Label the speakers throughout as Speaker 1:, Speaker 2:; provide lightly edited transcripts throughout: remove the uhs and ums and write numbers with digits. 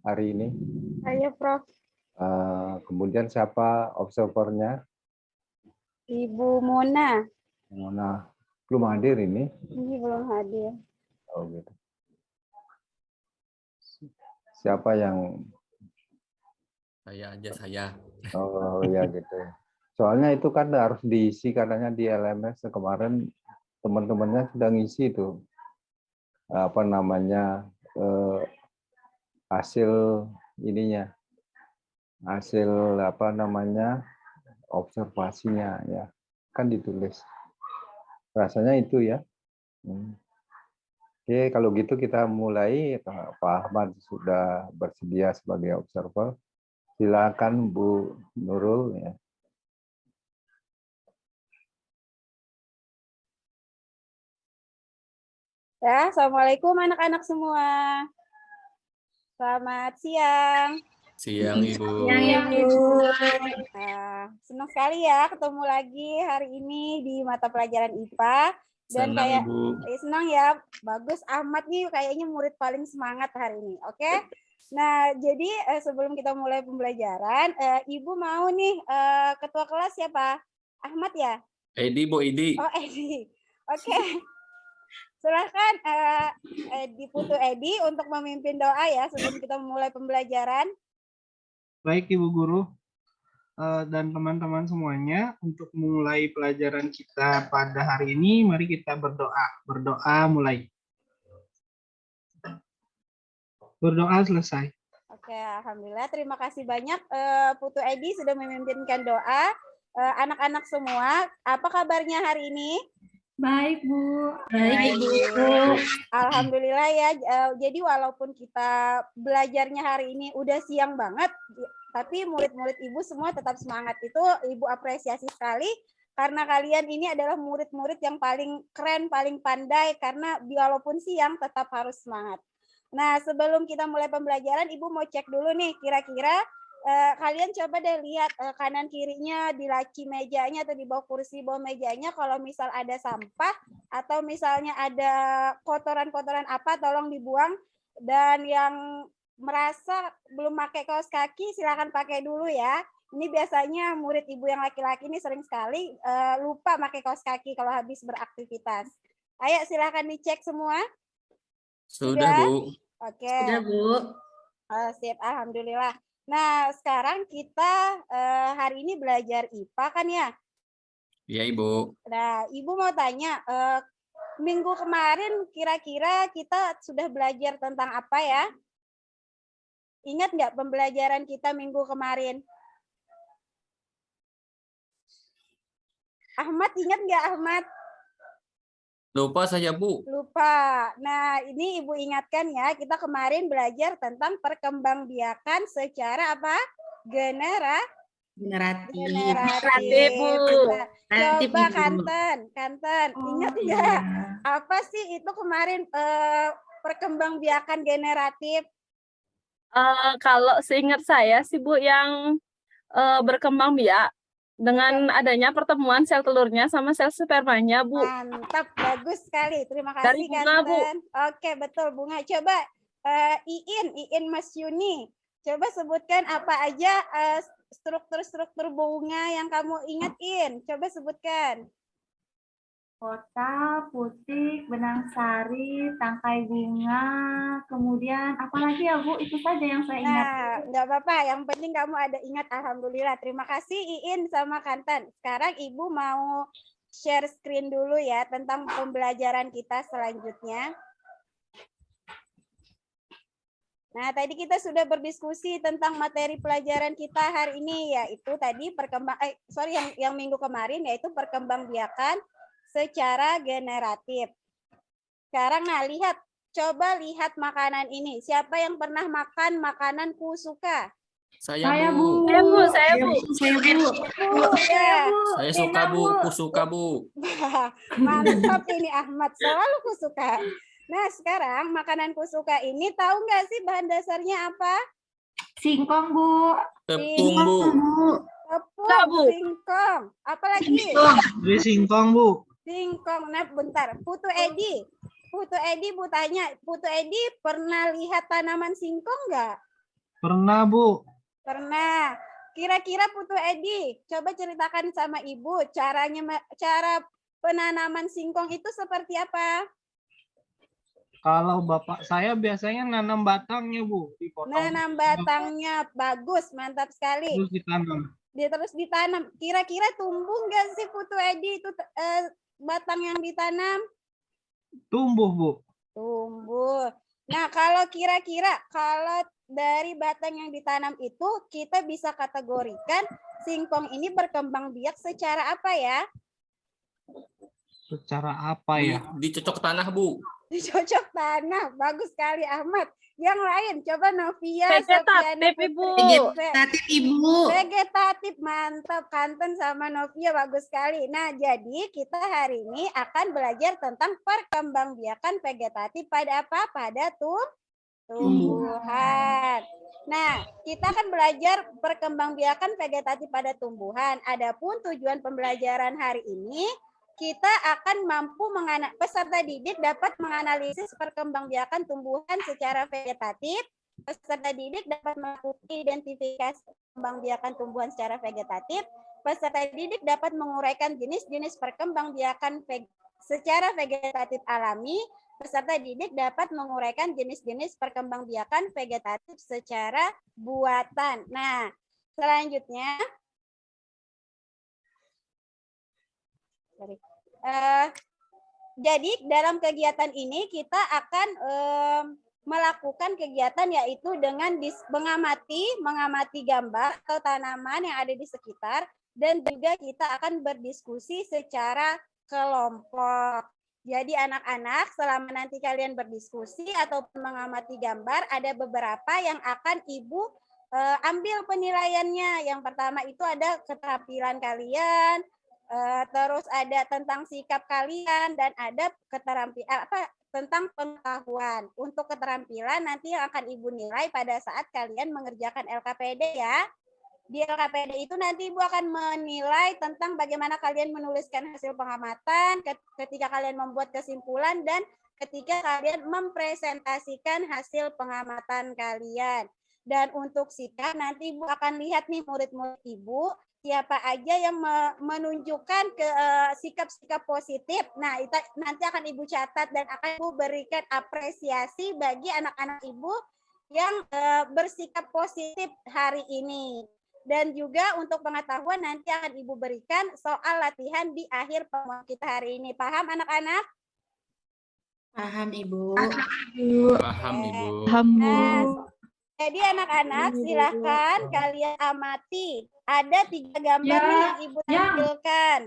Speaker 1: hari ini?
Speaker 2: Saya Prof.
Speaker 1: Kemudian siapa observernya?
Speaker 2: Ibu Mona.
Speaker 1: Mona belum hadir ini.
Speaker 2: Ini belum hadir.
Speaker 1: Oh gitu. Siapa yang?
Speaker 3: Saya aja saya.
Speaker 1: Oh ya gitu. Soalnya itu kan harus diisi katanya di LMS kemarin teman-temannya sudah ngisi itu apa namanya hasil ininya, hasil apa namanya observasinya ya kan ditulis. Rasanya itu ya. Oke, kalau gitu kita mulai. Pak Ahmad sudah bersedia sebagai observer. Silakan Bu Nurul ya.
Speaker 2: Ya, Assalamualaikum anak-anak semua. Selamat siang.
Speaker 3: Siang Ibu.
Speaker 2: Siang Ibu. Senang sekali ya ketemu lagi hari ini di mata pelajaran IPA. Dan
Speaker 3: Senang
Speaker 2: kayak
Speaker 3: Ibu.
Speaker 2: Senang ya, bagus. Ahmad nih kayaknya murid paling semangat hari ini. Oke? Nah, jadi sebelum kita mulai pembelajaran, Ibu mau nih ketua kelas siapa? Ahmad ya?
Speaker 3: Edi, Bu Edi.
Speaker 2: Oh, Edi. Oke. Silahkan Putu Edi untuk memimpin doa ya sebelum kita mulai pembelajaran.
Speaker 4: Baik Ibu Guru dan teman-teman semuanya, untuk mulai pelajaran kita pada hari ini, mari kita berdoa. Berdoa mulai. Berdoa selesai.
Speaker 2: Oke, Alhamdulillah. Terima kasih banyak Putu Edi sudah memimpinkan doa. Anak-anak semua, apa kabarnya hari ini?
Speaker 5: Baik, Bu.
Speaker 2: Baik, Bu. Alhamdulillah ya. Jadi walaupun kita belajarnya hari ini udah siang banget, tapi murid-murid Ibu semua tetap semangat. Itu Ibu apresiasi sekali karena kalian ini adalah murid-murid yang paling keren, paling pandai karena walaupun siang tetap harus semangat. Nah, sebelum kita mulai pembelajaran, Ibu mau cek dulu nih kira-kira kalian coba deh lihat kanan kirinya di laci mejanya atau di bawah kursi bawah mejanya, kalau misal ada sampah atau misalnya ada kotoran-kotoran apa tolong dibuang, dan yang merasa belum pakai kaos kaki silakan pakai dulu ya. Ini biasanya murid Ibu yang laki-laki ini sering sekali lupa pakai kaos kaki kalau habis beraktivitas. Ayo silakan dicek semua.
Speaker 3: Sudah, Bu.
Speaker 2: Oke.
Speaker 5: Sudah, Bu.
Speaker 2: Sip, alhamdulillah. Nah, sekarang kita hari ini belajar IPA kan ya?
Speaker 3: Iya, Ibu.
Speaker 2: Nah, Ibu mau tanya, minggu kemarin kira-kira kita sudah belajar tentang apa ya? Ingat nggak pembelajaran kita minggu kemarin? Ahmad, ingat nggak Ahmad?
Speaker 3: Lupa saya, Bu.
Speaker 2: Lupa. Nah, ini Ibu ingatkan ya, kita kemarin belajar tentang perkembangbiakan secara apa? Generatif.
Speaker 5: Bu.
Speaker 2: Coba Kanten, ingat nggak? Apa sih itu kemarin perkembangbiakan generatif?
Speaker 6: Kalau seingat saya sih Bu, yang berkembang biak dengan adanya pertemuan sel telurnya sama sel spermanya, Bu.
Speaker 2: Mantap, bagus sekali. Terima kasih,
Speaker 6: Dari bunga, Bu.
Speaker 2: Oke, betul, bunga. Coba Iin Mas Yuni. Coba sebutkan apa aja struktur-struktur bunga yang kamu ingat, In. Coba sebutkan.
Speaker 5: Kota, putik, benang sari, tangkai bunga, kemudian apa lagi ya Bu? Itu saja yang saya ingat.
Speaker 2: Nah, nggak apa-apa. Yang penting kamu ada ingat. Alhamdulillah. Terima kasih Iin sama Kanten. Sekarang Ibu mau share screen dulu ya tentang pembelajaran kita selanjutnya. Nah, tadi kita sudah berdiskusi tentang materi pelajaran kita hari ini, yaitu tadi yang minggu kemarin, yaitu perkembangbiakan secara generatif. Sekarang coba lihat makanan ini. Siapa yang pernah makan makanan kusuka?
Speaker 3: Saya, Bu.
Speaker 6: Saya, Bu.
Speaker 2: Ya.
Speaker 3: Saya suka, Bu. Kusuka, Bu.
Speaker 2: Mantap ini Ahmad, selalu kusuka. Nah, sekarang makanan kusuka ini tahu nggak sih bahan dasarnya apa?
Speaker 5: Singkong, Bu.
Speaker 3: Tepung, Bu.
Speaker 2: Tepung, singkong. Apa lagi?
Speaker 4: Singkong, Bu.
Speaker 2: Singkong. Nah, bentar. Putu Edi, Bu tanya, Putu Edi pernah lihat tanaman singkong nggak?
Speaker 4: Pernah, Bu.
Speaker 2: Pernah. Kira-kira Putu Edi, coba ceritakan sama Ibu cara penanaman singkong itu seperti apa?
Speaker 4: Kalau bapak saya biasanya nanam batangnya, Bu. Dipotong
Speaker 2: Nanam batangnya, bagus, mantap sekali.
Speaker 4: terus ditanam.
Speaker 2: Dia terus ditanam. Kira-kira tumbuh nggak sih Putu Edi itu batang yang ditanam?
Speaker 4: Tumbuh, Bu.
Speaker 2: Tumbuh. Nah, kalau kira-kira kalau dari batang yang ditanam itu kita bisa kategorikan singkong ini berkembang biak secara apa ya?
Speaker 4: Secara apa ya?
Speaker 3: Dicocok tanah, Bu.
Speaker 2: Dicocok tanah. Bagus sekali Ahmad. Yang lain coba Novia,
Speaker 6: Vegetatif, Ibu.
Speaker 7: Vegetatif, Ibu.
Speaker 2: Vegetatif, mantap. Kanten sama Novia bagus sekali. Nah, jadi kita hari ini akan belajar tentang perkembangbiakan vegetatif pada apa? Pada tumbuhan. Nah, kita akan belajar perkembangbiakan vegetatif pada tumbuhan. Adapun tujuan pembelajaran hari ini, kita akan mampu peserta didik dapat menganalisis perkembangbiakan tumbuhan secara vegetatif. Peserta didik dapat melakukan identifikasi perkembangbiakan tumbuhan secara vegetatif. Peserta didik dapat menguraikan jenis-jenis perkembangbiakan secara vegetatif alami. Peserta didik dapat menguraikan jenis-jenis perkembangbiakan vegetatif secara buatan. Nah, selanjutnya jadi dalam kegiatan ini kita akan melakukan kegiatan yaitu dengan mengamati gambar atau tanaman yang ada di sekitar, dan juga kita akan berdiskusi secara kelompok. Jadi anak-anak selama nanti kalian berdiskusi ataupun mengamati gambar, ada beberapa yang akan Ibu ambil penilaiannya. Yang pertama itu ada keterampilan kalian, terus ada tentang sikap kalian, dan ada keterampilan tentang pengetahuan. Untuk keterampilan nanti yang akan Ibu nilai pada saat kalian mengerjakan LKPD ya. Di LKPD itu nanti Ibu akan menilai tentang bagaimana kalian menuliskan hasil pengamatan, ketika kalian membuat kesimpulan, dan ketika kalian mempresentasikan hasil pengamatan kalian. Dan untuk sikap nanti Ibu akan lihat nih murid-murid Ibu siapa aja yang menunjukkan ke sikap-sikap positif. Nah, itu nanti akan Ibu catat dan akan Ibu berikan apresiasi bagi anak-anak Ibu yang bersikap positif hari ini. Dan juga untuk pengetahuan nanti akan Ibu berikan soal latihan di akhir pertemuan kita hari ini. Paham anak-anak?
Speaker 7: Paham, Ibu.
Speaker 3: Paham, Ibu.
Speaker 6: Paham, Bu.
Speaker 2: Nah, jadi anak-anak silahkan kalian amati. Ada 3 gambar nih yang Ibu tampilkan.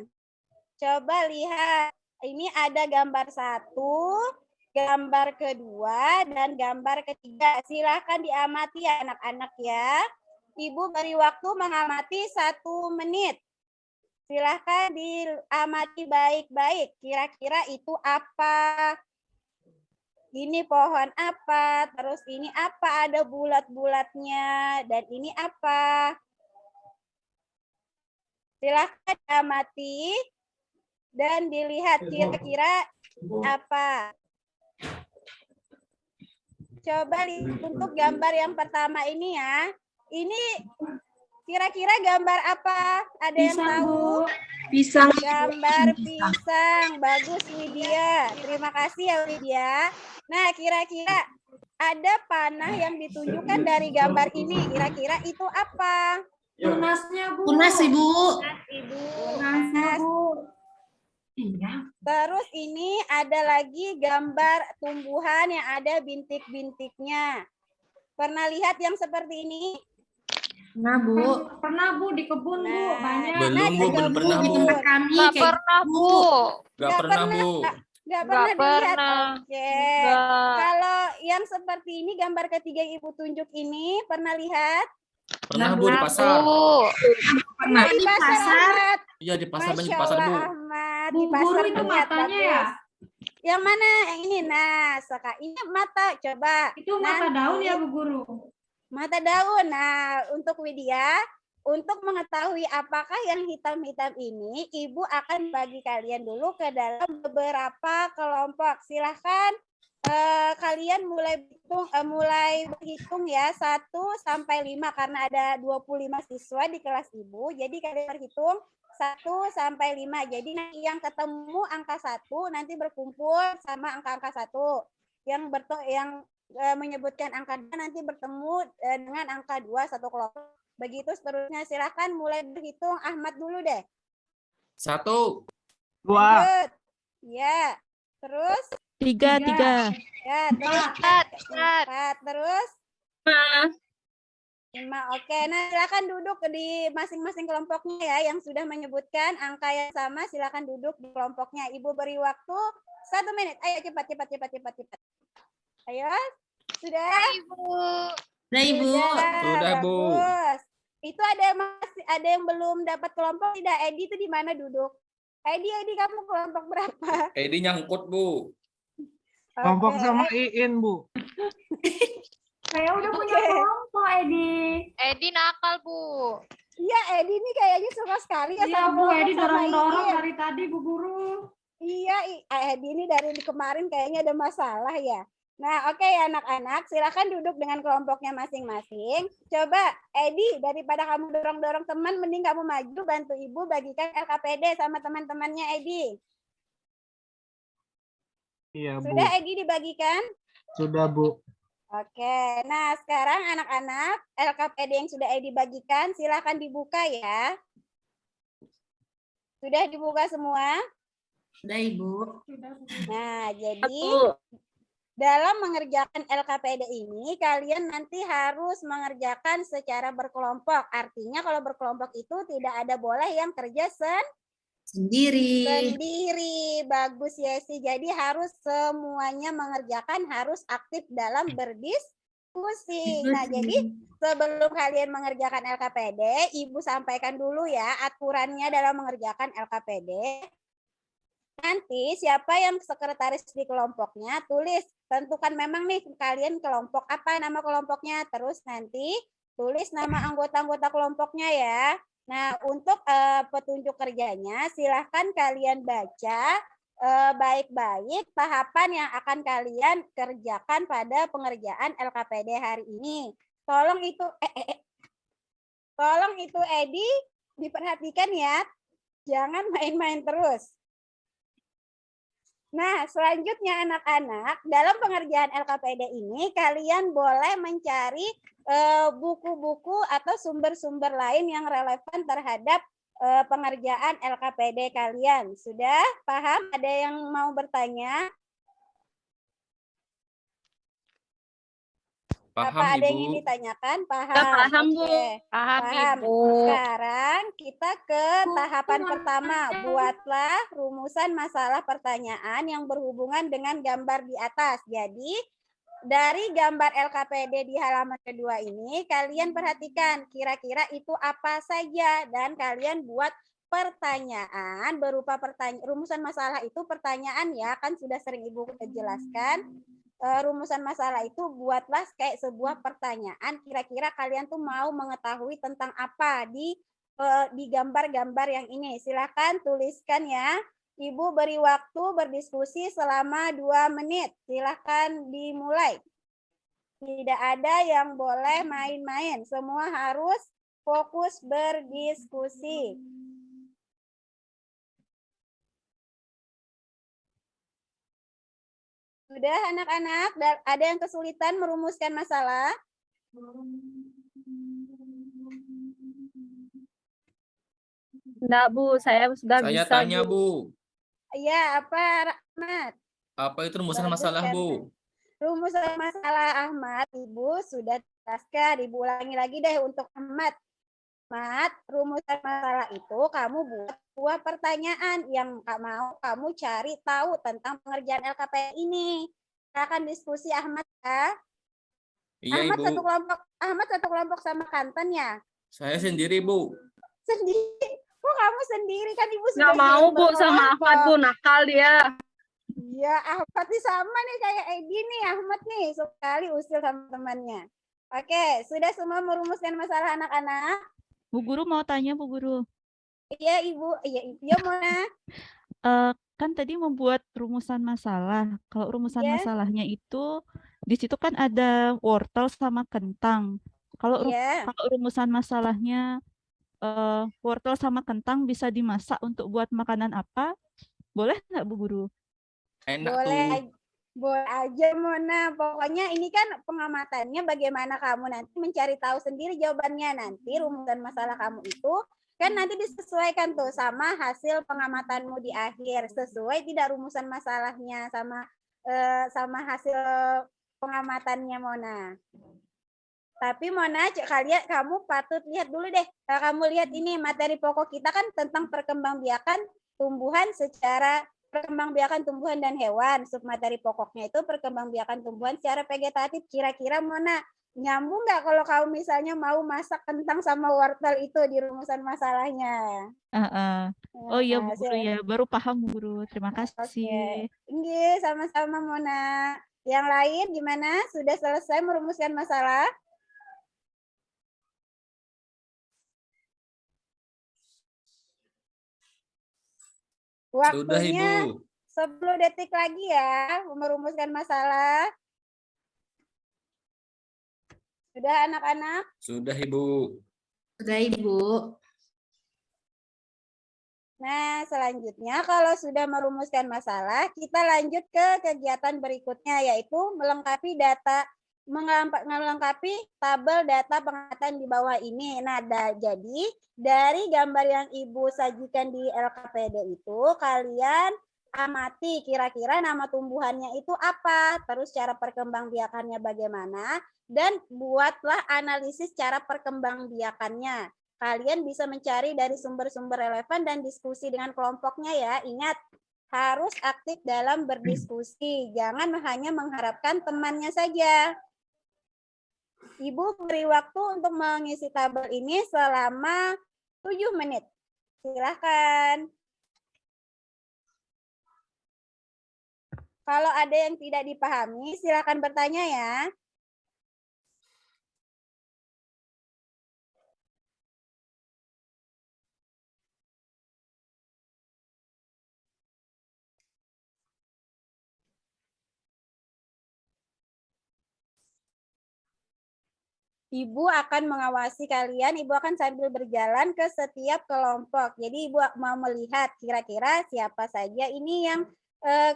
Speaker 2: Coba lihat. Ini ada gambar 1, gambar kedua, dan gambar ketiga. Silahkan diamati ya anak-anak ya. Ibu beri waktu mengamati 1 menit. Silahkan diamati baik-baik. Kira-kira itu apa? Ini pohon apa? Terus ini apa? Ada bulat-bulatnya. Dan ini apa? Silahkan diamati dan dilihat kira-kira apa. Coba lihat untuk gambar yang pertama ini ya. Ini kira-kira gambar apa? Ada yang tahu?
Speaker 7: Pisang.
Speaker 2: Gambar pisang. Bagus Widya. Terima kasih ya Widya. Nah, kira-kira ada panah yang ditunjukkan dari gambar ini. Kira-kira itu apa?
Speaker 5: Tunasnya, Bu.
Speaker 7: Tunas, Ibu.
Speaker 5: Tunasnya, Bu. Iya.
Speaker 2: Terus ini ada lagi gambar tumbuhan yang ada bintik-bintiknya. Pernah lihat yang seperti ini?
Speaker 7: Pernah, Bu.
Speaker 5: Pernah, Bu, di kebun, Bu. Banyak.
Speaker 3: Belum, Bu. Belum pernah,
Speaker 7: Di
Speaker 3: Bu.
Speaker 7: tempat kami
Speaker 6: Nggak
Speaker 7: kayak
Speaker 6: pernah, Bu.
Speaker 3: Nggak pernah, Bu.
Speaker 2: Nggak
Speaker 6: Nggak
Speaker 2: pernah dilihat.
Speaker 6: pernah.
Speaker 2: Oke.
Speaker 6: Nggak.
Speaker 2: Kalau yang seperti ini, gambar ketiga yang Ibu tunjuk ini, pernah lihat?
Speaker 3: Pernah, Bu, di pasar.
Speaker 6: Bu.
Speaker 7: pernah
Speaker 2: Di pasar, Ahmad.
Speaker 3: Iya, di pasar, banyak
Speaker 2: Masya
Speaker 3: di pasar, Bu.
Speaker 2: Allah, Ahmad.
Speaker 5: Bu
Speaker 2: Di pasar
Speaker 5: Guru itu
Speaker 2: banyak,
Speaker 5: matanya ya?
Speaker 2: bagus. Yang mana? Yang ini. Nah, ini mata. Coba.
Speaker 5: Itu mata
Speaker 2: Nanti.
Speaker 5: daun ya, Bu Guru?
Speaker 2: Mata daun. Nah, untuk Widya, untuk mengetahui apakah yang hitam-hitam ini, Ibu akan bagi kalian dulu ke dalam beberapa kelompok. Silahkan kalian mulai berhitung ya 1 sampai 5 karena ada 25 siswa di kelas Ibu. Jadi kalian berhitung 1 sampai 5. Jadi nanti yang ketemu angka 1 nanti berkumpul sama angka-angka 1. Yang menyebutkan angka 2 nanti bertemu dengan angka 2 satu kelompok. Begitu seterusnya. Silakan mulai berhitung. Ahmad dulu deh.
Speaker 3: 1,
Speaker 4: 2,
Speaker 2: Lanjut. Ya. Terus
Speaker 8: 3.
Speaker 2: ya, terus 4. Terus
Speaker 6: Nah,
Speaker 2: 5. Oke, nah silakan duduk di masing-masing kelompoknya ya. Yang sudah menyebutkan angka yang sama, silakan duduk di kelompoknya. Ibu beri waktu 1 menit. Ayo cepat. Ayo, sudah?
Speaker 7: Nah, Ibu.
Speaker 3: Sudah, Bu.
Speaker 2: Bagus. Itu ada yang belum dapat kelompok tidak? Edi itu di mana duduk? Edi, kamu kelompok berapa?
Speaker 3: Edi nyangkut, Bu.
Speaker 4: kelompok
Speaker 2: Oke.
Speaker 4: sama Iin, Bu.
Speaker 5: Saya udah punya kelompok, Edi.
Speaker 9: Edi nakal, Bu.
Speaker 2: Iya, Edi ini kayaknya suka sekali ya
Speaker 5: Iya,
Speaker 2: sama
Speaker 5: Bu.
Speaker 2: kelompok
Speaker 5: Edi
Speaker 2: sama
Speaker 5: dorong-dorong
Speaker 2: Iin.
Speaker 5: dari tadi, Bu Guru.
Speaker 2: Iya, Edi ini dari kemarin kayaknya ada masalah ya. Nah, oke ya anak-anak, silakan duduk dengan kelompoknya masing-masing. Coba, Edi, daripada kamu dorong-dorong teman, mending kamu maju bantu Ibu bagikan LKPD sama teman-temannya Edi.
Speaker 4: Iya, Bu.
Speaker 2: Sudah Edi dibagikan?
Speaker 4: Sudah, Bu.
Speaker 2: Oke, nah sekarang anak-anak, LKPD yang sudah Edi bagikan, silakan dibuka ya. Sudah dibuka semua?
Speaker 7: Sudah, Ibu.
Speaker 2: Nah, jadi
Speaker 6: Bu.
Speaker 2: dalam mengerjakan LKPD ini, kalian nanti harus mengerjakan secara berkelompok. Artinya kalau berkelompok itu tidak ada boleh yang kerja
Speaker 7: Sendiri.
Speaker 2: sendiri. Bagus Yesi. Jadi harus semuanya mengerjakan, harus aktif dalam berdiskusi. Nah, jadi sebelum kalian mengerjakan LKPD, Ibu sampaikan dulu ya aturannya dalam mengerjakan LKPD. Nanti siapa yang sekretaris di kelompoknya tulis, tentukan memang nih kalian kelompok apa nama kelompoknya, terus nanti tulis nama anggota-anggota kelompoknya ya. Nah, untuk petunjuk kerjanya silahkan kalian baca baik-baik tahapan yang akan kalian kerjakan pada pengerjaan LKPD hari ini. Tolong itu Edi diperhatikan ya, jangan main-main terus. Nah, selanjutnya anak-anak, dalam pengerjaan LKPD ini kalian boleh mencari buku-buku atau sumber-sumber lain yang relevan terhadap pengerjaan LKPD kalian. Sudah paham? Ada yang mau bertanya?
Speaker 3: Paham,
Speaker 2: Apa ada yang
Speaker 3: Ibu.
Speaker 2: ingin ditanyakan? Paham.
Speaker 6: Sudah paham, Bu.
Speaker 2: Oke.
Speaker 9: Paham,
Speaker 2: Paham.
Speaker 9: Ibu.
Speaker 2: Sekarang kita ke tahapan pertama. Buatlah rumusan masalah pertanyaan yang berhubungan dengan gambar di atas. Jadi, dari gambar LKPD di halaman kedua ini, kalian perhatikan kira-kira itu apa saja. Dan kalian buat pertanyaan berupa rumusan masalah itu pertanyaan ya. Kan sudah sering Ibu jelaskan. Rumusan masalah itu buatlah kayak sebuah pertanyaan, kira-kira kalian tuh mau mengetahui tentang apa di gambar-gambar yang ini. Silakan tuliskan ya. Ibu beri waktu berdiskusi selama 2 menit. Silakan dimulai. Tidak ada yang boleh main-main. Semua harus fokus berdiskusi. Sudah anak-anak, ada yang kesulitan merumuskan masalah?
Speaker 6: Enggak, Bu. Saya sudah
Speaker 3: Saya
Speaker 6: bisa,
Speaker 3: tanya,
Speaker 6: Bu.
Speaker 3: Bu.
Speaker 2: Iya, apa Rahmat?
Speaker 3: Apa itu rumusan
Speaker 2: Bagus,
Speaker 3: masalah,
Speaker 2: kan?
Speaker 3: Bu?
Speaker 2: Rumusan masalah Ahmad, Ibu sudah jelaskan. Ibu ulangi lagi deh untuk Ahmad. Ahmad, rumusan masalah itu kamu buat sebuah pertanyaan yang kamu cari tahu tentang pengerjaan LKPD ini. Silakan diskusi Ahmad ya.
Speaker 3: Iya,
Speaker 2: Ahmad
Speaker 3: Ibu.
Speaker 2: Ahmad satu kelompok sama Kanten ya?
Speaker 3: Saya sendiri, Bu.
Speaker 2: Sendiri? Kok kamu sendiri kan Ibu sudah
Speaker 6: Nggak mau,
Speaker 2: bilang
Speaker 6: Bu, sama
Speaker 2: berkelompok.
Speaker 6: Ahmad, Bu. Nakal dia.
Speaker 2: Iya, Ahmad nih sama nih kayak Edi nih. Ahmad nih sekali usil sama temannya. Oke, sudah semua merumuskan masalah anak-anak?
Speaker 8: Bu Guru mau tanya, Bu Guru.
Speaker 2: Iya, Ibu. Iya, Mona.
Speaker 8: kan tadi membuat rumusan masalah. Kalau rumusan
Speaker 2: Iya.
Speaker 8: masalahnya itu di situ kan ada wortel sama kentang. Kalau
Speaker 2: Iya.
Speaker 8: kalau rumusan masalahnya wortel sama kentang bisa dimasak untuk buat makanan apa? Boleh nggak Bu Guru?
Speaker 3: Enak
Speaker 2: Boleh,
Speaker 3: tuh.
Speaker 2: boleh aja Mona. Pokoknya ini kan pengamatannya bagaimana kamu nanti mencari tahu sendiri jawabannya. Nanti rumusan masalah kamu itu kan nanti disesuaikan tuh sama hasil pengamatanmu di akhir. Sesuai tidak rumusan masalahnya sama hasil pengamatannya Mona. Tapi Mona, kamu patut lihat dulu deh. Kamu lihat ini materi pokok kita kan tentang perkembangbiakan tumbuhan tumbuhan dan hewan. Submateri pokoknya itu perkembangbiakan tumbuhan secara vegetatif. Kira-kira Mona nyambung nggak kalau kamu misalnya mau masak kentang sama wortel itu di rumusan masalahnya?
Speaker 8: Oh iya Bu
Speaker 2: Nah,
Speaker 8: Guru ya, baru paham Bu Guru. Terima
Speaker 2: Oke.
Speaker 8: kasih.
Speaker 2: Nggih, sama-sama Mona. Yang lain gimana? Sudah selesai merumuskan masalah?
Speaker 3: Sudah,
Speaker 2: Waktunya
Speaker 3: Ibu.
Speaker 2: 10 detik lagi ya merumuskan masalah. Sudah anak-anak?
Speaker 3: Sudah, Ibu.
Speaker 7: Sudah, Ibu.
Speaker 2: Nah, selanjutnya kalau sudah merumuskan masalah, kita lanjut ke kegiatan berikutnya, yaitu melengkapi tabel data pengamatan di bawah ini. Nah, jadi dari gambar yang Ibu sajikan di LKPD itu, kalian amati kira-kira nama tumbuhannya itu apa, terus cara perkembangbiakannya bagaimana, dan buatlah analisis cara perkembangbiakannya. Kalian bisa mencari dari sumber-sumber relevan dan diskusi dengan kelompoknya ya. Ingat, harus aktif dalam berdiskusi. Jangan hanya mengharapkan temannya saja. Ibu beri waktu untuk mengisi tabel ini selama 7 menit. Silahkan. Kalau ada yang tidak dipahami, silahkan bertanya ya. Ibu akan mengawasi kalian, Ibu akan sambil berjalan ke setiap kelompok. Jadi Ibu mau melihat kira-kira siapa saja ini yang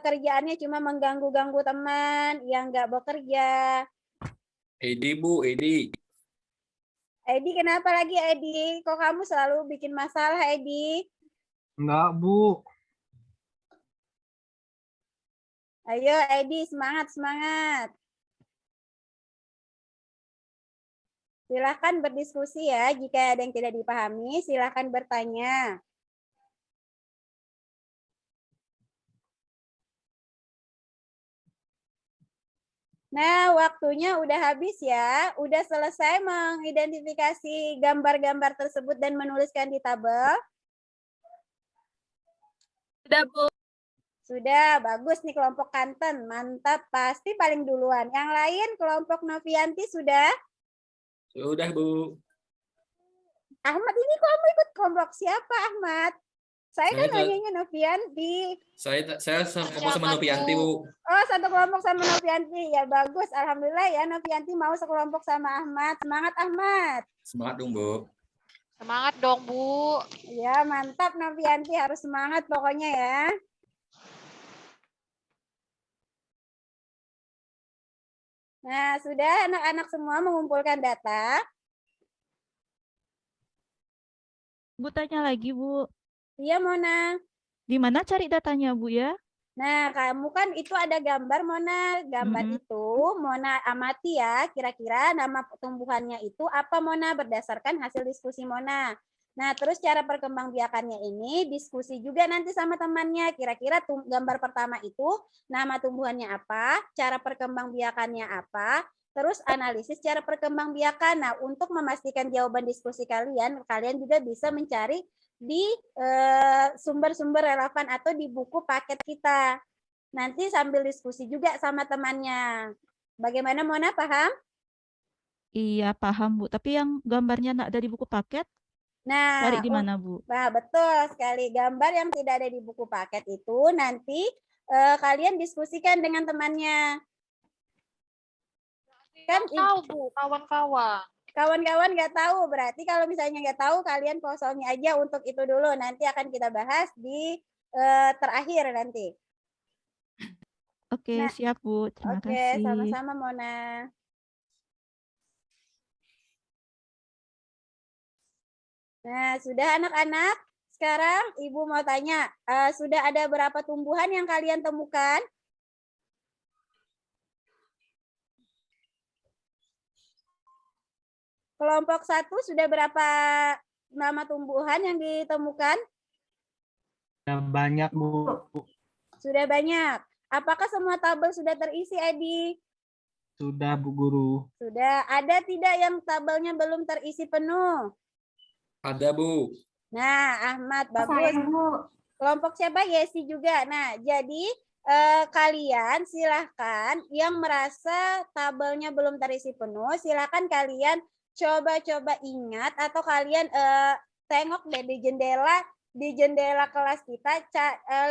Speaker 2: kerjaannya cuma mengganggu-ganggu teman, yang nggak bekerja.
Speaker 3: Edi, Bu, Edi.
Speaker 2: Edi, kenapa lagi Edi? Kok kamu selalu bikin masalah, Edi?
Speaker 4: Enggak, Bu.
Speaker 2: Ayo Edi, semangat. Silahkan berdiskusi ya. Jika ada yang tidak dipahami, silahkan bertanya. Nah, waktunya udah habis ya. Udah selesai mengidentifikasi gambar-gambar tersebut dan menuliskan di tabel.
Speaker 6: Sudah, Bu.
Speaker 2: Sudah, bagus nih kelompok Kanten. Mantap, pasti paling duluan. Yang lain kelompok Novianti sudah?
Speaker 3: Sudah, Bu.
Speaker 2: Ahmad, ini kamu ikut kelompok siapa, Ahmad? Saya kan nanyanya Novianti.
Speaker 3: Saya kelompok sama Novianti, Bu.
Speaker 2: Oh, satu kelompok sama Novianti. Ya, bagus. Alhamdulillah ya, Novianti mau sekelompok sama Ahmad. Semangat, Ahmad.
Speaker 3: Semangat dong, Bu.
Speaker 9: Semangat dong, Bu.
Speaker 2: Ya, mantap Novianti. Harus semangat pokoknya ya. Nah, sudah anak-anak semua mengumpulkan data.
Speaker 8: Bu tanya lagi, Bu.
Speaker 2: Iya, Mona.
Speaker 8: Di mana cari datanya, Bu ya?
Speaker 2: Nah, kamu kan itu ada gambar, Mona. Gambar itu, Mona amati ya. Kira-kira nama tumbuhannya itu apa, Mona? Berdasarkan hasil diskusi Mona. Nah, terus cara perkembangbiakannya ini diskusi juga nanti sama temannya. Kira-kira gambar pertama itu nama tumbuhannya apa, cara perkembangbiakannya apa, terus analisis cara perkembangbiakan. Nah, untuk memastikan jawaban diskusi kalian juga bisa mencari di sumber-sumber relevan atau di buku paket kita. Nanti sambil diskusi juga sama temannya. Bagaimana, Mona, paham?
Speaker 8: Iya, paham, Bu. Tapi yang gambarnya nggak ada di buku paket? Cari
Speaker 2: Nah,
Speaker 8: di mana, Bu?
Speaker 2: nah, betul sekali. Gambar yang tidak ada di buku paket itu nanti kalian diskusikan dengan temannya. Kan
Speaker 9: Tahu Bu, kawan-kawan.
Speaker 2: kawan-kawan nggak tahu, berarti kalau misalnya nggak tahu kalian kosongin aja untuk itu dulu. Nanti akan kita bahas di terakhir nanti.
Speaker 8: Oke,
Speaker 2: Nah,
Speaker 8: siap, Bu. Terima
Speaker 2: Oke,
Speaker 8: kasih.
Speaker 2: sama-sama Mona. Nah, sudah anak-anak? Sekarang Ibu mau tanya, sudah ada berapa tumbuhan yang kalian temukan? Kelompok 1 sudah berapa nama tumbuhan yang ditemukan?
Speaker 4: Banyak, Bu.
Speaker 2: Sudah banyak. Apakah semua tabel sudah terisi, Edi?
Speaker 4: Sudah, Bu Guru.
Speaker 2: Sudah. Ada tidak yang tabelnya belum terisi penuh?
Speaker 3: Ada, Bu.
Speaker 2: Nah, Ahmad, bagus.
Speaker 5: Saya, Bu.
Speaker 2: Kelompok siapa? Yesi juga. Nah, jadi kalian silahkan yang merasa tabelnya belum terisi penuh, silahkan kalian coba-coba ingat atau kalian tengok deh di jendela kelas kita,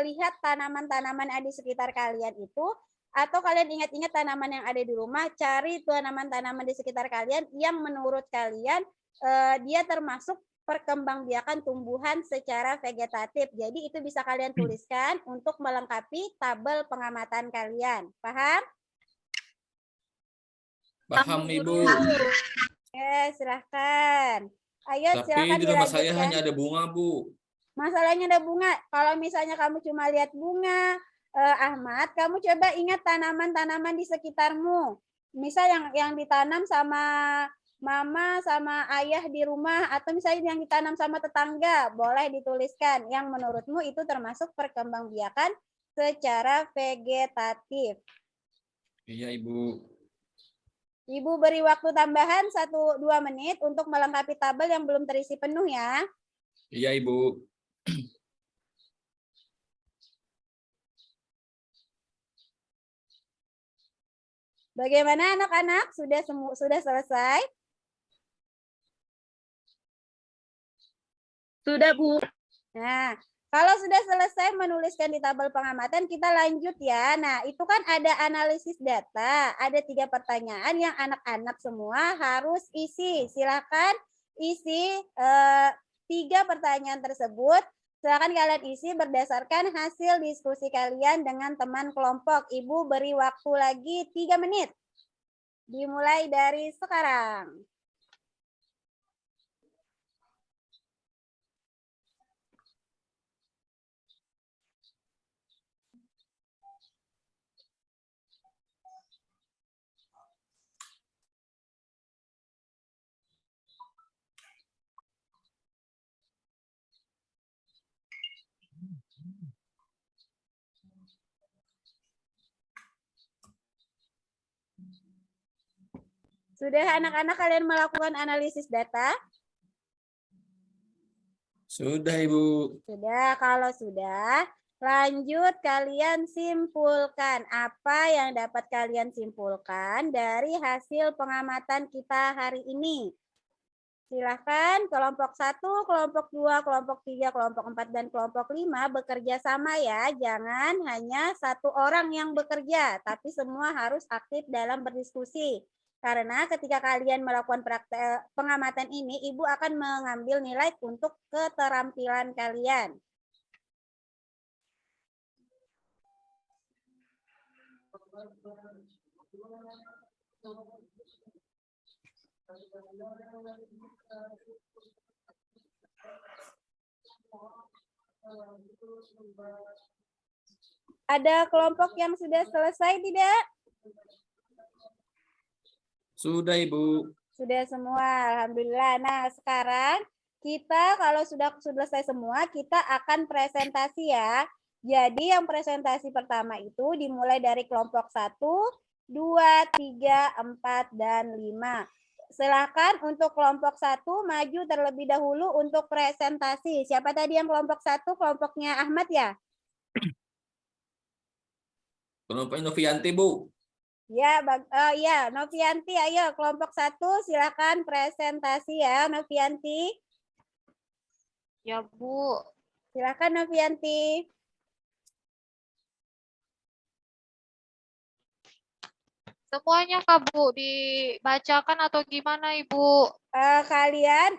Speaker 2: lihat tanaman-tanaman ada di sekitar kalian itu, atau kalian ingat-ingat tanaman yang ada di rumah, cari tanaman-tanaman di sekitar kalian yang menurut kalian dia termasuk perkembangbiakan tumbuhan secara vegetatif. Jadi itu bisa kalian tuliskan untuk melengkapi tabel pengamatan kalian. Paham?
Speaker 3: Paham, Ibu.
Speaker 2: Oke, silahkan. Ayo,
Speaker 3: Tapi
Speaker 2: silahkan
Speaker 3: di rumah saya
Speaker 2: dilanjutkan.
Speaker 3: hanya ada bunga, Bu.
Speaker 2: Masalahnya ada bunga. Kalau misalnya kamu cuma lihat bunga, Ahmad, kamu coba ingat tanaman-tanaman di sekitarmu. Misal yang ditanam sama mama sama ayah di rumah, atau misalnya yang ditanam sama tetangga, boleh dituliskan yang menurutmu itu termasuk perkembangbiakan secara vegetatif.
Speaker 3: Iya, Ibu.
Speaker 2: Ibu beri waktu tambahan 1-2 menit untuk melengkapi tabel yang belum terisi penuh ya.
Speaker 3: Iya, Ibu.
Speaker 2: Bagaimana anak-anak? Sudah selesai?
Speaker 6: Sudah, Bu.
Speaker 2: Nah, kalau sudah selesai menuliskan di tabel pengamatan, kita lanjut ya. Nah, itu kan ada analisis data. Ada 3 pertanyaan yang anak-anak semua harus isi. Silakan isi 3 pertanyaan tersebut. Silakan kalian isi berdasarkan hasil diskusi kalian dengan teman kelompok. Ibu beri waktu lagi 3 menit. Dimulai dari sekarang. Sudah anak-anak kalian melakukan analisis data?
Speaker 3: Sudah, Ibu.
Speaker 2: Sudah, kalau sudah, lanjut kalian simpulkan apa yang dapat kalian simpulkan dari hasil pengamatan kita hari ini. Silahkan kelompok 1, kelompok 2, kelompok 3, kelompok 4, dan kelompok 5 bekerja sama ya. Jangan hanya 1 orang yang bekerja, tapi semua harus aktif dalam berdiskusi. Karena ketika kalian melakukan praktek pengamatan ini, Ibu akan mengambil nilai untuk keterampilan kalian. Ada kelompok yang sudah selesai tidak?
Speaker 3: Sudah, Ibu.
Speaker 2: Sudah semua, alhamdulillah. Nah, sekarang kita kalau sudah selesai semua, kita akan presentasi ya. Jadi yang presentasi pertama itu dimulai dari kelompok 1, 2, 3, 4, dan 5. Silakan untuk kelompok 1 maju terlebih dahulu untuk presentasi. Siapa tadi yang kelompok 1? Kelompoknya Ahmad ya?
Speaker 3: Kelompok Novianti, Bu.
Speaker 2: Ya, ya, Novianti, ayo kelompok 1 silakan presentasi ya, Novianti.
Speaker 9: Ya, Bu.
Speaker 2: Silakan Novianti.
Speaker 9: Semuanya Kak, Bu, dibacakan atau gimana, Ibu?
Speaker 2: Kalian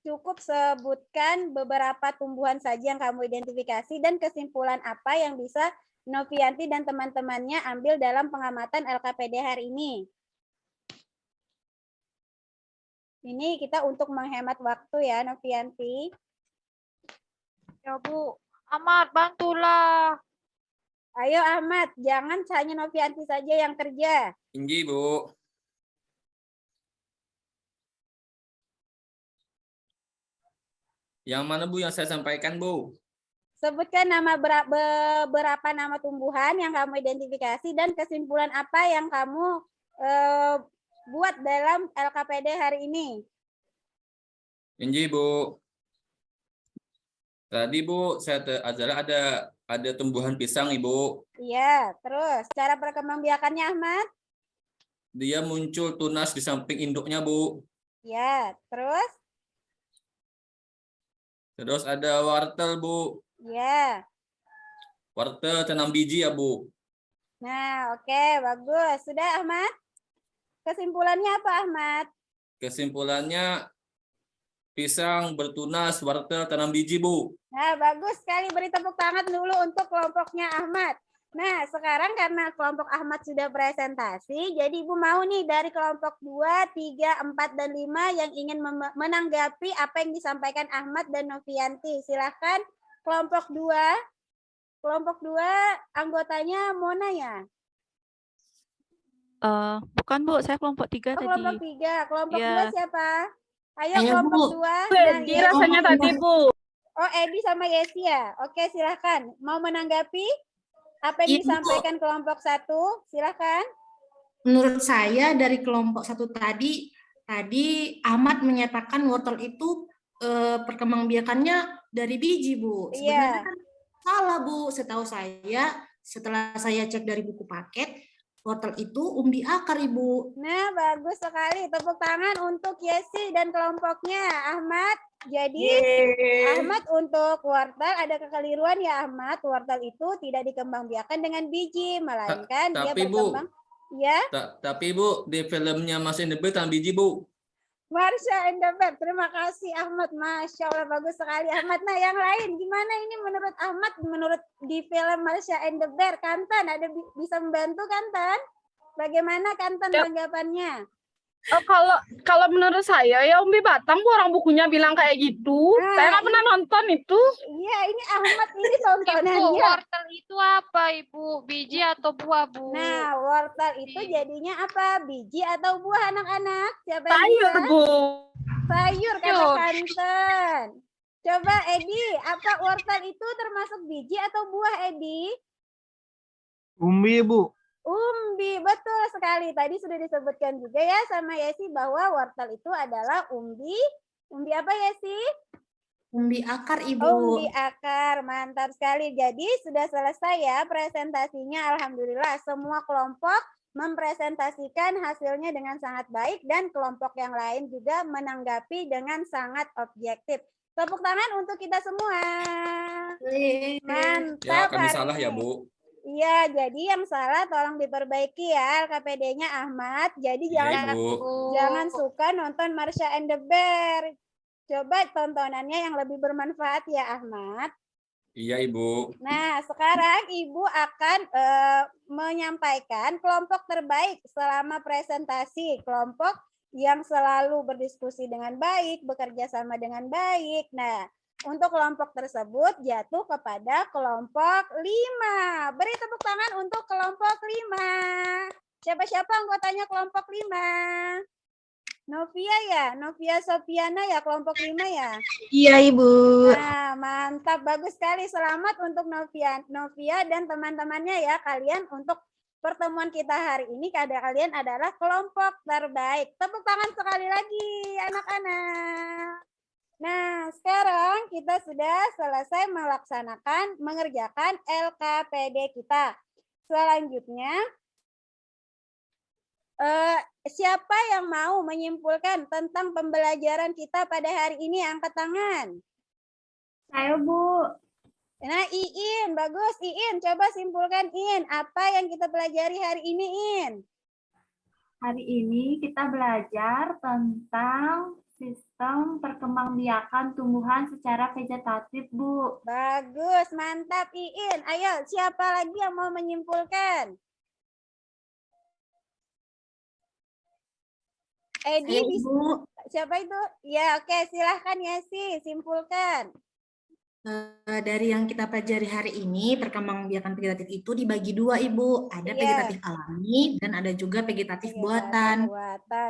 Speaker 2: cukup sebutkan beberapa tumbuhan saja yang kamu identifikasi dan kesimpulan apa yang bisa Novianti dan teman-temannya ambil dalam pengamatan LKPD hari ini. Ini kita untuk menghemat waktu ya, Novianti.
Speaker 9: Ya, Bu. Ahmad, bantulah.
Speaker 2: Ayo Ahmad, jangan hanya Novianti saja yang kerja.
Speaker 3: Tinggi, Bu. Yang mana, Bu, yang saya sampaikan, Bu?
Speaker 2: Sebutkan beberapa nama tumbuhan yang kamu identifikasi dan kesimpulan apa yang kamu buat dalam LKPD hari ini.
Speaker 3: Tinggi, Bu. Tadi, Bu, ada tumbuhan pisang, Ibu.
Speaker 2: Iya, terus cara perkembangbiakannya Ahmad?
Speaker 3: Dia muncul tunas di samping induknya, Bu.
Speaker 2: Ya, terus?
Speaker 3: Terus ada wortel, Bu.
Speaker 2: Ya.
Speaker 3: Wortel tanam biji ya, Bu.
Speaker 2: Nah, oke, bagus. Sudah Ahmad? Kesimpulannya apa Ahmad?
Speaker 3: Kesimpulannya pisang bertunas, wortel tanam biji, Bu.
Speaker 2: Nah, bagus sekali. Beri tepuk tangan dulu untuk kelompoknya Ahmad. Nah, sekarang karena kelompok Ahmad sudah presentasi, jadi Ibu mau nih dari kelompok 2, 3, 4, dan 5 yang ingin menanggapi apa yang disampaikan Ahmad dan Novianti. Silahkan kelompok 2. Kelompok 2 anggotanya Mona ya?
Speaker 8: Bukan Bu, saya kelompok 3 tadi.
Speaker 2: Kelompok 3. Kelompok
Speaker 8: Ya.
Speaker 2: 2 siapa? Ayo
Speaker 7: Ayo,
Speaker 2: kelompok
Speaker 7: Bu.
Speaker 2: 2.
Speaker 6: Edi rasanya tadi, Bu.
Speaker 2: Oh, Edi sama Yesi ya? Oke, silahkan. Mau menanggapi apa yang
Speaker 7: Iya, Bu.
Speaker 2: disampaikan kelompok 1? Silahkan.
Speaker 7: Menurut saya dari kelompok 1 tadi Ahmad menyatakan wortel itu perkembangbiakannya dari biji, Bu. Sebenarnya kan salah, Bu. Setahu saya, setelah saya cek dari buku paket, wortel itu umbi akar, Ibu.
Speaker 2: Nah, bagus sekali. Tepuk tangan untuk Yesi dan kelompoknya. Ahmad, jadi Ahmad untuk wortel ada kekeliruan ya Ahmad. Wortel itu tidak dikembangbiakan dengan biji, melainkan dia
Speaker 3: Tapi, Bu.
Speaker 2: berkembang. Ya,
Speaker 3: Tapi, Bu, di filmnya Mas Indebe tanam biji, Bu.
Speaker 2: Marsha and the Bear. Terima kasih Ahmad. Masya Allah, bagus sekali Ahmad. Nah, yang lain gimana ini menurut Ahmad, menurut di film Marsha and the Bear? Kantan, ada bisa membantu Kantan? Bagaimana Kantan
Speaker 6: Ya.
Speaker 2: tanggapannya?
Speaker 6: Oh, kalau menurut saya ya Umbi Batang, Bu, orang bukunya bilang kayak gitu.
Speaker 2: Nah,
Speaker 6: Saya nggak pernah nonton itu.
Speaker 2: Iya, ini Ahmad ini
Speaker 9: Ibu,
Speaker 2: tontonannya.
Speaker 9: wortel itu apa, Ibu? Biji atau buah, Bu?
Speaker 2: Nah, wortel itu jadinya apa? Biji atau buah anak-anak? Siapa yang
Speaker 6: Sayur,
Speaker 2: bisa?
Speaker 6: Bu.
Speaker 2: Sayur kata
Speaker 9: Sayur.
Speaker 2: Kanten. Coba Edi, apa wortel itu termasuk biji atau buah Edi?
Speaker 4: Umbi, Bu.
Speaker 2: Umbi, betul sekali. Tadi sudah disebutkan juga ya sama Yesi bahwa wortel itu adalah umbi. Umbi apa Yesi?
Speaker 7: Umbi akar, Ibu.
Speaker 2: Umbi akar, mantap sekali. Jadi sudah selesai ya presentasinya. Alhamdulillah semua kelompok mempresentasikan hasilnya dengan sangat baik dan kelompok yang lain juga menanggapi dengan sangat objektif. Tepuk tangan untuk kita semua. Mantap.
Speaker 3: Ya, kami
Speaker 2: hari
Speaker 3: salah ya,
Speaker 2: ini.
Speaker 3: Bu.
Speaker 2: Iya, jadi yang salah tolong diperbaiki ya LKPD-nya Ahmad. Jadi
Speaker 3: Iya, Bu.
Speaker 2: jangan suka nonton Marsha and the Bear. Coba tontonannya yang lebih bermanfaat ya Ahmad.
Speaker 3: Iya, Ibu.
Speaker 2: Nah, sekarang Ibu akan menyampaikan kelompok terbaik selama presentasi. Kelompok yang selalu berdiskusi dengan baik, bekerja sama dengan baik. Nah, untuk kelompok tersebut jatuh kepada kelompok 5. Beri tepuk tangan untuk kelompok 5. Siapa-siapa anggotanya kelompok 5? Novia ya? Novia Sofiana ya kelompok 5 ya?
Speaker 7: Iya, Ibu.
Speaker 2: Nah, mantap. Bagus sekali. Selamat untuk Novia dan teman-temannya ya. Kalian untuk pertemuan kita hari ini, kalian adalah kelompok terbaik. Tepuk tangan sekali lagi, anak-anak. Nah, sekarang kita sudah selesai mengerjakan LKPD kita. Selanjutnya, siapa yang mau menyimpulkan tentang pembelajaran kita pada hari ini? Angkat tangan.
Speaker 5: Saya, Bu.
Speaker 2: Nah, Iin, bagus. Iin, coba simpulkan Iin. Apa yang kita pelajari hari ini, Iin?
Speaker 5: Hari ini kita belajar tentang sistem perkembangbiakan tumbuhan secara vegetatif, Bu.
Speaker 2: Bagus, mantap Iin. Ayo, siapa lagi yang mau menyimpulkan? Edi,
Speaker 7: Bu.
Speaker 2: siapa itu? Ya, oke, silahkan Yesi, simpulkan.
Speaker 7: Dari yang kita pelajari hari ini, perkembangbiakan vegetatif itu dibagi dua, Ibu. Ada vegetatif alami dan ada juga vegetatif buatan.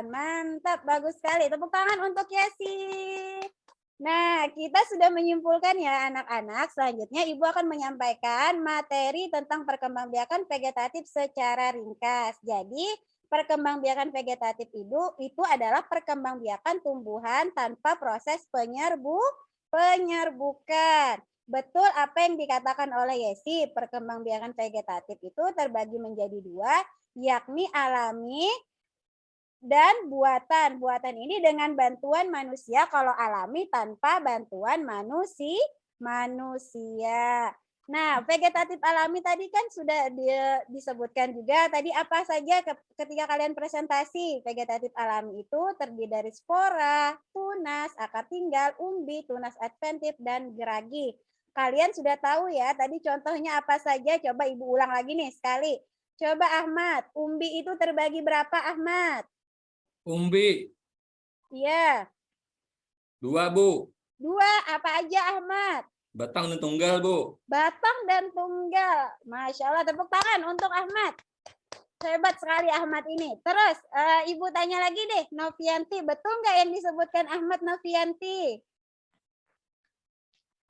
Speaker 2: Mantap, bagus sekali. Tepuk tangan untuk Yesi. Nah, kita sudah menyimpulkan ya anak-anak. Selanjutnya Ibu akan menyampaikan materi tentang perkembangbiakan vegetatif secara ringkas. Jadi, perkembangbiakan vegetatif itu adalah perkembangbiakan tumbuhan tanpa proses penyerbukan. Betul apa yang dikatakan oleh Yesi, perkembangbiakan vegetatif itu terbagi menjadi dua, yakni alami dan buatan. Buatan ini dengan bantuan manusia, kalau alami tanpa bantuan manusia. Nah, vegetatif alami tadi kan sudah disebutkan juga. Tadi apa saja ketika kalian presentasi? Vegetatif alami itu terdiri dari spora, tunas, akar tinggal, umbi, tunas adventif, dan geragi. Kalian sudah tahu ya, tadi contohnya apa saja? Coba Ibu ulang lagi nih sekali. Coba Ahmad, umbi itu terbagi berapa Ahmad?
Speaker 3: Umbi.
Speaker 2: Iya.
Speaker 3: 2, Bu.
Speaker 2: 2, apa aja Ahmad?
Speaker 3: Batang dan tunggal, Bu.
Speaker 2: Batang dan tunggal. Masya Allah, tepuk tangan untuk Ahmad. Hebat sekali Ahmad ini. Terus, Ibu tanya lagi deh, Novianti. Betul nggak yang disebutkan Ahmad, Novianti?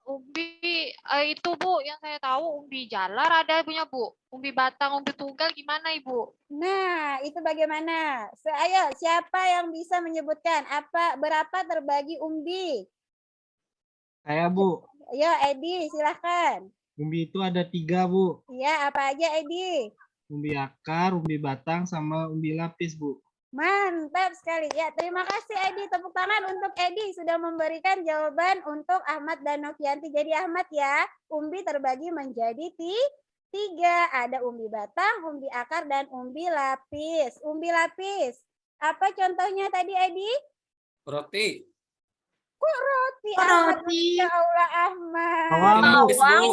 Speaker 9: Umbi itu, Bu, yang saya tahu umbi jalar ada punya, Bu. Umbi batang, umbi tunggal gimana, Ibu?
Speaker 2: Nah, itu bagaimana? Ayo, siapa yang bisa menyebutkan berapa terbagi umbi?
Speaker 4: Saya, Bu.
Speaker 2: Ayo, Edi, silahkan.
Speaker 4: Umbi itu ada 3, Bu.
Speaker 2: Iya, apa aja, Edi?
Speaker 4: Umbi akar, umbi batang, sama umbi lapis, Bu.
Speaker 2: Mantap sekali. Ya, terima kasih Edi. Tepuk tangan untuk Edi sudah memberikan jawaban untuk Ahmad dan Novianti. Jadi Ahmad ya, umbi terbagi menjadi 3. Ada umbi batang, umbi akar, dan umbi lapis. Umbi lapis. Apa contohnya tadi, Edi?
Speaker 3: Roti.
Speaker 2: Kok roti?
Speaker 7: Roti.
Speaker 2: Ya Allah, Ahmad.
Speaker 4: Bawang,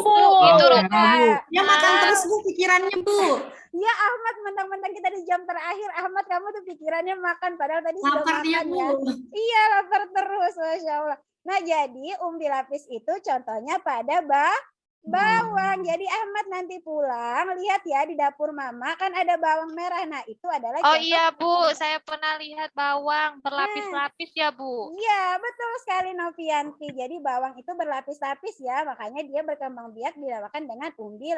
Speaker 4: Bu.
Speaker 9: Itu
Speaker 4: roti.
Speaker 7: Ya makan terus, Bu, pikirannya, Bu.
Speaker 2: Ya Ahmad, mentang-mentang kita di jam terakhir, Ahmad kamu tuh pikirannya makan, padahal tadi sudah
Speaker 7: Lapar dia,
Speaker 2: makan
Speaker 7: Bu.
Speaker 2: ya. Iya, lapar terus, Masya Allah. Nah, jadi umbi lapis itu contohnya pada bawang. Jadi Ahmad nanti pulang, lihat ya di dapur Mama, kan ada bawang merah. Nah, itu adalah
Speaker 9: Oh
Speaker 2: contoh.
Speaker 9: iya, Bu, saya pernah lihat bawang berlapis-lapis ya, Bu.
Speaker 2: Iya, betul sekali Novianti. Jadi bawang itu berlapis-lapis ya, makanya dia berkembang biak dinamakan dengan umbi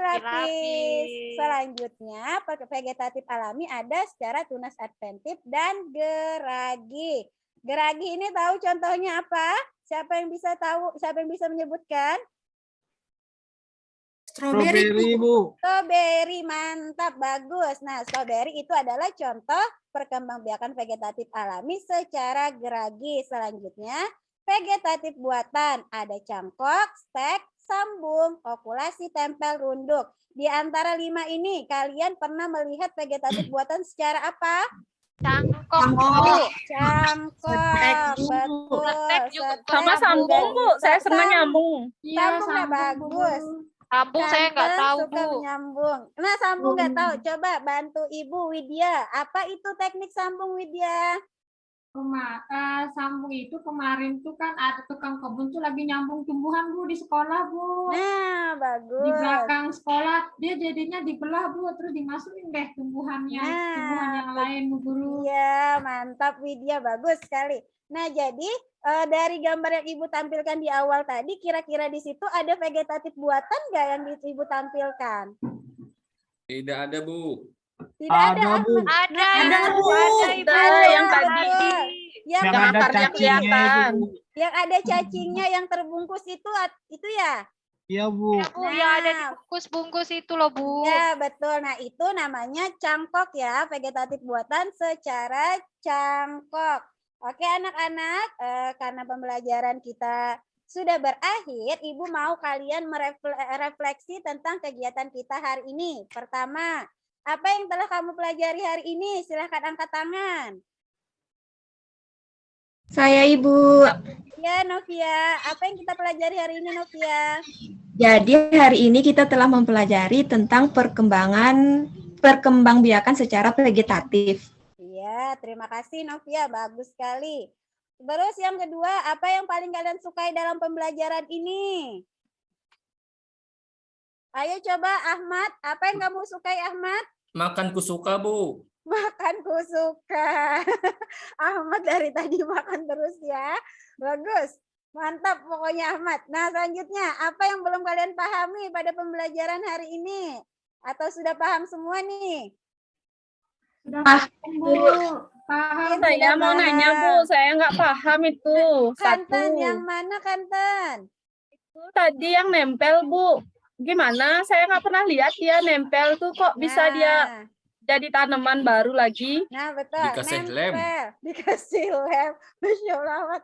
Speaker 2: lapis. Selanjutnya, vegetatif alami ada secara tunas adventif dan geragi. Geragi ini tahu contohnya apa? Siapa yang bisa tahu? Siapa yang bisa menyebutkan?
Speaker 7: Strawberry,
Speaker 4: Bu.
Speaker 2: Strawberry, mantap, bagus. Nah, strawberry itu adalah contoh perkembangbiakan vegetatif alami secara geragi. Selanjutnya, vegetatif buatan. Ada cangkok, stek, sambung, okulasi, tempel, runduk. Di antara 5 ini, kalian pernah melihat vegetatif buatan secara apa?
Speaker 9: Cangkok.
Speaker 2: Cangkok, betul.
Speaker 6: Sama sambung, Bu. Saya senang nyambung.
Speaker 2: Sambung nggak bagus.
Speaker 9: Sambung saya nggak tahu,
Speaker 2: suka
Speaker 9: Bu.
Speaker 2: menyambung. Nah, sambung nggak tahu. Coba bantu Ibu Widya. Apa itu teknik sambung, Widya?
Speaker 10: Sambung itu kemarin tuh kan ada tukang kebun tuh lagi nyambung tumbuhan, Bu, di sekolah, Bu.
Speaker 2: Nah, bagus.
Speaker 10: Di belakang sekolah dia jadinya dibelah, Bu, terus dimasukin deh tumbuhannya, tumbuhan yang lain, Bu Guru.
Speaker 2: Iya, mantap Widya, bagus sekali. Nah, jadi dari gambar yang Ibu tampilkan di awal tadi, kira-kira di situ ada vegetatif buatan nggak yang Ibu tampilkan?
Speaker 3: Tidak ada, Bu.
Speaker 2: Tidak ada,
Speaker 4: Bu.
Speaker 9: Ada,
Speaker 2: Nah,
Speaker 9: Bu. Ada, Ibu.
Speaker 6: yang tadi.
Speaker 2: Yang
Speaker 4: Yang ada
Speaker 6: akarnya
Speaker 4: cacingnya,
Speaker 6: kelihatan.
Speaker 4: Bu.
Speaker 2: yang ada cacingnya yang terbungkus itu ya?
Speaker 4: Iya, Bu.
Speaker 9: Ya, Bu, ya ada di bungkus-bungkus itu loh, Bu.
Speaker 2: Ya, betul. Nah, itu namanya cangkok ya, vegetatif buatan secara cangkok. Oke, anak-anak, karena pembelajaran kita sudah berakhir, Ibu mau kalian merefleksi tentang kegiatan kita hari ini. Pertama, apa yang telah kamu pelajari hari ini? Silahkan angkat tangan.
Speaker 11: Saya Ibu.
Speaker 2: Ya, Novia. Apa yang kita pelajari hari ini, Novia?
Speaker 11: Jadi hari ini kita telah mempelajari tentang perkembangbiakan secara vegetatif.
Speaker 2: Iya, terima kasih Novia. Bagus sekali. Terus yang kedua, apa yang paling kalian sukai dalam pembelajaran ini? Ayo coba Ahmad, apa yang kamu sukai Ahmad?
Speaker 3: Makan kusuka, Bu.
Speaker 2: Makan kusuka. Ahmad dari tadi makan terus ya. Bagus. Mantap pokoknya Ahmad. Nah selanjutnya, apa yang belum kalian pahami pada pembelajaran hari ini? Atau sudah paham semua nih?
Speaker 10: Sudah paham, Bu. Paham.
Speaker 6: Saya mau nanya, Bu. Saya nggak paham itu.
Speaker 2: Kanten,
Speaker 6: Satu.
Speaker 2: yang mana Kanten?
Speaker 6: Itu tadi yang nempel, Bu. Gimana? Saya nggak pernah lihat dia nempel tuh kok bisa dia jadi tanaman baru lagi.
Speaker 2: Nah, betul.
Speaker 3: Dikasih lem.
Speaker 2: Dikasih lem. Masya Allah.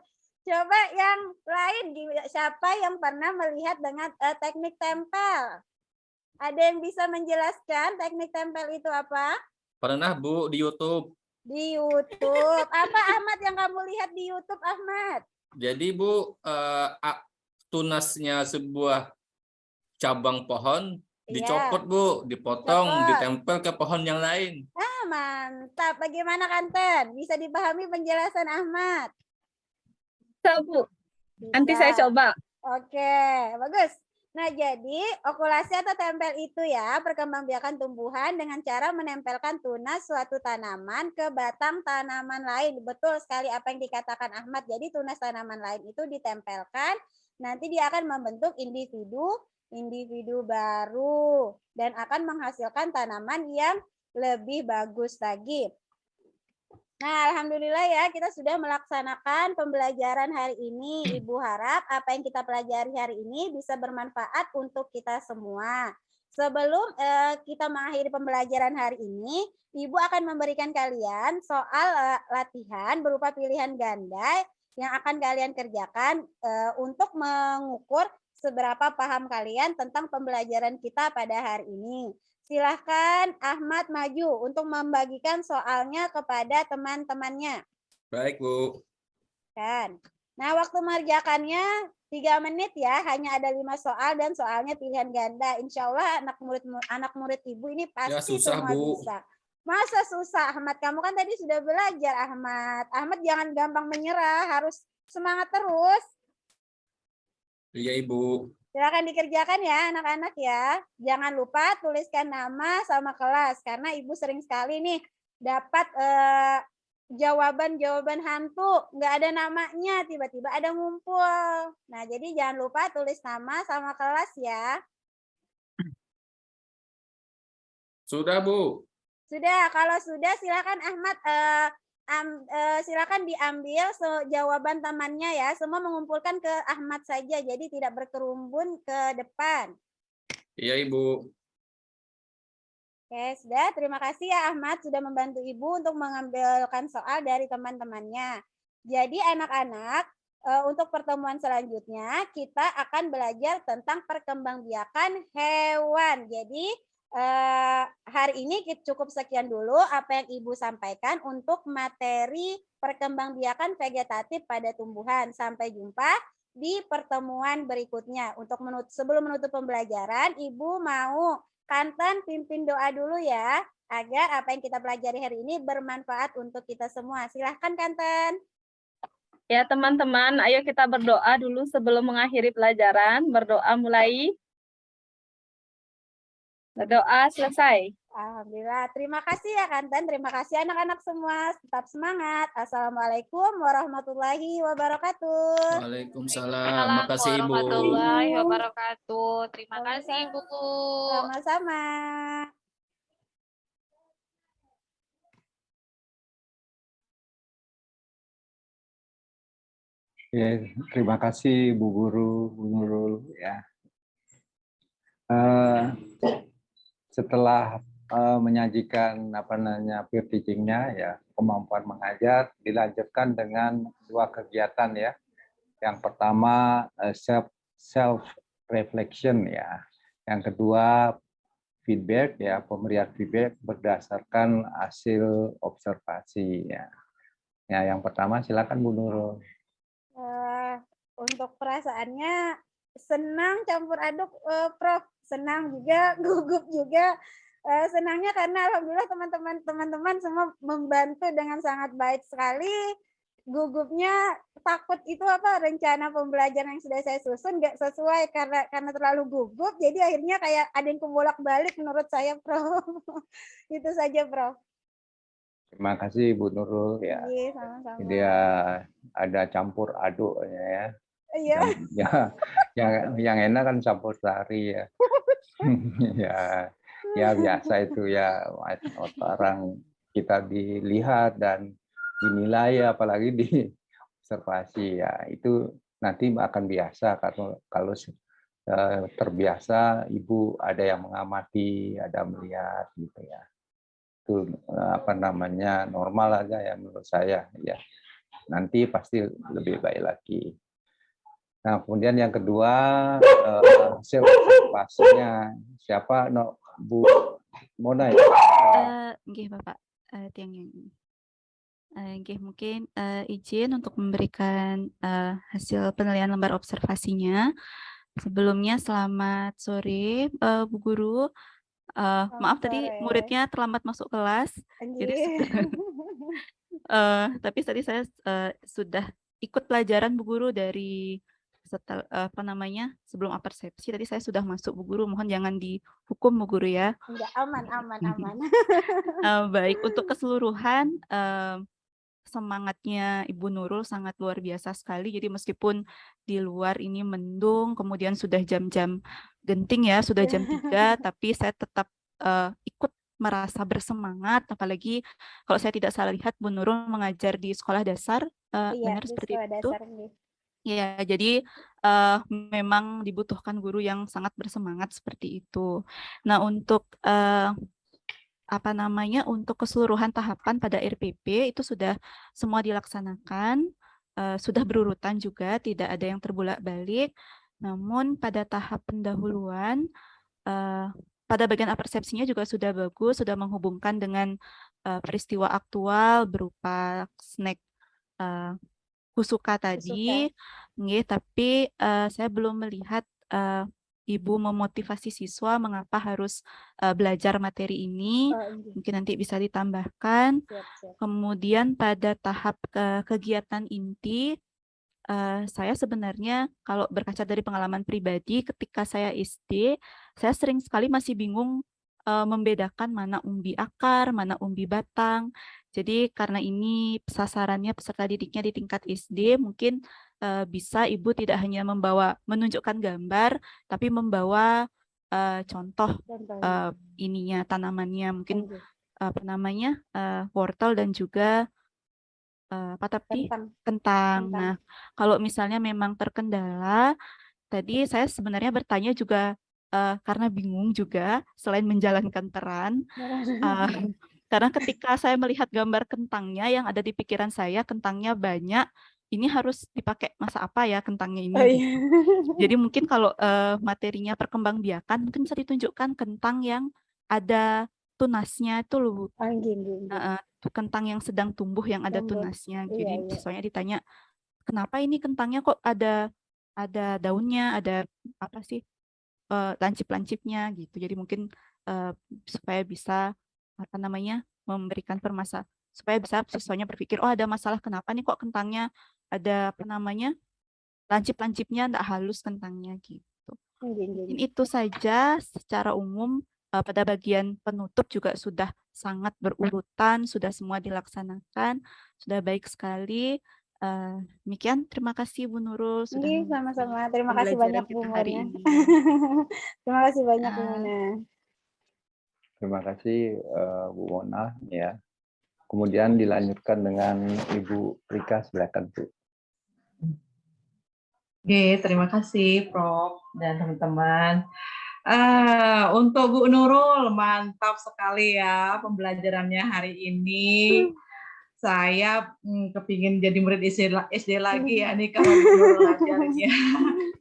Speaker 2: Coba yang lain, siapa yang pernah melihat dengan teknik tempel? Ada yang bisa menjelaskan teknik tempel itu apa?
Speaker 3: Pernah, Bu, di YouTube.
Speaker 2: Di YouTube. Apa Ahmad yang kamu lihat di YouTube, Ahmad?
Speaker 3: Jadi, Bu, tunasnya sebuah cabang pohon dicopot, Bu, dipotong, ditempel ke pohon yang lain.
Speaker 2: Ah, mantap. Bagaimana Kanten? Bisa dipahami penjelasan Ahmad?
Speaker 6: Bisa, Bu. Nanti saya coba.
Speaker 2: Oke, bagus. Nah, jadi okulasi atau tempel itu ya perkembangbiakan tumbuhan dengan cara menempelkan tunas suatu tanaman ke batang tanaman lain. Betul sekali apa yang dikatakan Ahmad. Jadi tunas tanaman lain itu ditempelkan, nanti dia akan membentuk individu baru dan akan menghasilkan tanaman yang lebih bagus lagi. Nah, alhamdulillah ya kita sudah melaksanakan pembelajaran hari ini. Ibu harap apa yang kita pelajari hari ini bisa bermanfaat untuk kita semua. Sebelum kita mengakhiri pembelajaran hari ini, Ibu akan memberikan kalian soal latihan berupa pilihan ganda yang akan kalian kerjakan untuk mengukur seberapa paham kalian tentang pembelajaran kita pada hari ini. Silahkan Ahmad maju untuk membagikan soalnya kepada teman-temannya.
Speaker 3: Baik, Bu.
Speaker 2: Kan. Nah, waktu mengerjakannya 3 menit ya, hanya ada 5 soal dan soalnya pilihan ganda. Insya Allah anak murid Ibu ini pasti
Speaker 3: Ya, susah,
Speaker 2: semua
Speaker 3: Bu.
Speaker 2: bisa. Masa susah, Ahmad? Kamu kan tadi sudah belajar, Ahmad. Ahmad jangan gampang menyerah, harus semangat terus.
Speaker 3: Iya, Ibu.
Speaker 2: Silakan dikerjakan ya anak-anak ya. Jangan lupa tuliskan nama sama kelas karena Ibu sering sekali nih dapat jawaban-jawaban hantu, nggak ada namanya, tiba-tiba ada ngumpul. Nah, jadi jangan lupa tulis nama sama kelas ya.
Speaker 3: Sudah, Bu.
Speaker 2: Sudah, kalau sudah silakan Ahmad silakan diambil jawaban temannya ya. Semua mengumpulkan ke Ahmad saja, jadi tidak berkerumbun ke depan.
Speaker 3: Iya, Ibu.
Speaker 2: Oke, sudah. Terima kasih ya Ahmad sudah membantu Ibu untuk mengambilkan soal dari teman-temannya. Jadi anak-anak, untuk pertemuan selanjutnya kita akan belajar tentang perkembangbiakan hewan. Jadi hari ini cukup sekian dulu apa yang Ibu sampaikan untuk materi perkembangbiakan vegetatif pada tumbuhan. Sampai jumpa di pertemuan berikutnya. Untuk sebelum menutup pembelajaran, Ibu mau Kanten pimpin doa dulu ya, agar apa yang kita pelajari hari ini bermanfaat untuk kita semua. Silahkan Kanten.
Speaker 6: Ya teman-teman, ayo kita berdoa dulu sebelum mengakhiri pelajaran. Berdoa mulai. Berdoa selesai.
Speaker 2: Alhamdulillah. Terima kasih ya Kanten. Terima kasih anak-anak semua. Tetap semangat. Assalamualaikum warahmatullahi wabarakatuh.
Speaker 3: Waalaikumsalam. Makasih, Ibu.
Speaker 9: Warahmatullahi wabarakatuh. Terima kasih, Ibu.
Speaker 2: Sama-sama.
Speaker 1: Ya, terima kasih Bu Guru, Bu Nurul ya. Setelah menyajikan peer teaching-nya ya, kemampuan mengajar dilanjutkan dengan 2 kegiatan ya. Yang pertama self reflection ya. Yang kedua feedback ya, pemberian feedback berdasarkan hasil observasi ya. Ya, yang pertama silakan Bu Nurul.
Speaker 2: Untuk perasaannya senang campur aduk, Prof. Senang juga, gugup juga. Senangnya karena alhamdulillah teman-teman semua membantu dengan sangat baik sekali. Gugupnya takut itu rencana pembelajaran yang sudah saya susun nggak sesuai karena terlalu gugup, jadi akhirnya kayak ada yang kebolak-balik menurut saya, Prof. Itu saja, Prof.
Speaker 1: Terima kasih Bu Nurul ya.
Speaker 2: Iya, sama-sama.
Speaker 1: Dia ada campur aduk ya.
Speaker 2: Iya.
Speaker 1: Yang enak kan campur sari ya. ya biasa itu ya, orang kita dilihat dan dinilai apalagi di observasi ya, itu nanti akan biasa kalau terbiasa Ibu ada yang mengamati, ada melihat gitu ya. Itu normal aja ya menurut saya ya. Nanti pasti lebih baik lagi. Nah, kemudian yang kedua hasil observasinya siapa? Bu Mona ya?
Speaker 8: Nggih, Bapak. Tiang yang ini. Nggih, mungkin izin untuk memberikan hasil penilaian lembar observasinya. Sebelumnya selamat sore Bu Guru. Maaf tadi muridnya terlambat masuk kelas. Jadi tapi tadi saya sudah ikut pelajaran Bu Guru dari sebelum apersepsi tadi saya sudah masuk Bu Guru, mohon jangan dihukum Bu Guru ya.
Speaker 2: Enggak, aman.
Speaker 8: Baik, untuk keseluruhan semangatnya Ibu Nurul sangat luar biasa sekali. Jadi meskipun di luar ini mendung, kemudian sudah jam-jam genting ya, sudah jam 3, tapi saya tetap ikut merasa bersemangat, apalagi kalau saya tidak salah lihat Bu Nurul mengajar di sekolah dasar, benar seperti itu? Ya, jadi memang dibutuhkan guru yang sangat bersemangat seperti itu. Nah, untuk untuk keseluruhan tahapan pada RPP itu sudah semua dilaksanakan, sudah berurutan juga, tidak ada yang terbolak-balik. Namun pada tahap pendahuluan, pada bagian apersepsinya juga sudah bagus, sudah menghubungkan dengan peristiwa aktual berupa snack Kusuka tadi, tapi saya belum melihat Ibu memotivasi siswa mengapa harus belajar materi ini. Mungkin nanti bisa ditambahkan. Kemudian pada tahap kegiatan inti, saya sebenarnya kalau berkaca dari pengalaman pribadi, ketika saya SD, saya sering sekali masih bingung membedakan mana umbi akar, mana umbi batang. Jadi karena ini sasarannya peserta didiknya di tingkat SD, mungkin bisa Ibu tidak hanya menunjukkan gambar, tapi membawa contoh tanamannya, mungkin wortel dan juga kentang. Nah, kalau misalnya memang terkendala, tadi saya sebenarnya bertanya juga karena bingung juga selain menjalankan peran. Karena ketika saya melihat gambar kentangnya yang ada di pikiran saya, kentangnya banyak, ini harus dipakai masa apa ya kentangnya ini? Jadi mungkin kalau materinya perkembangbiakan, mungkin bisa ditunjukkan kentang yang ada tunasnya itu loh. Kentang yang sedang tumbuh yang ada tunasnya. Jadi siswanya ditanya, kenapa ini kentangnya kok ada daunnya, ada apa sih lancip-lancipnya gitu. Jadi mungkin supaya bisa memberikan supaya bisa siswanya berpikir, oh ada masalah, kenapa nih kok kentangnya ada lancip-lancipnya enggak halus kentangnya gitu. Mungkin itu saja secara umum. Pada bagian penutup juga sudah sangat berurutan, sudah semua dilaksanakan, sudah baik sekali. Demikian, terima kasih Bu Nurul sudah
Speaker 2: sama-sama. Terima kasih banyak Bu Mona. Terima kasih banyak Bu Mona.
Speaker 1: Terima kasih Bu Mona ya. Kemudian dilanjutkan dengan Ibu Rika, silakan Bu.
Speaker 12: Oke, terima kasih Prof dan teman-teman. Untuk Bu Nurul, mantap sekali ya pembelajarannya hari ini. saya kepingin jadi murid SD lagi ya nih kalau Bu Nurul ngajarnya.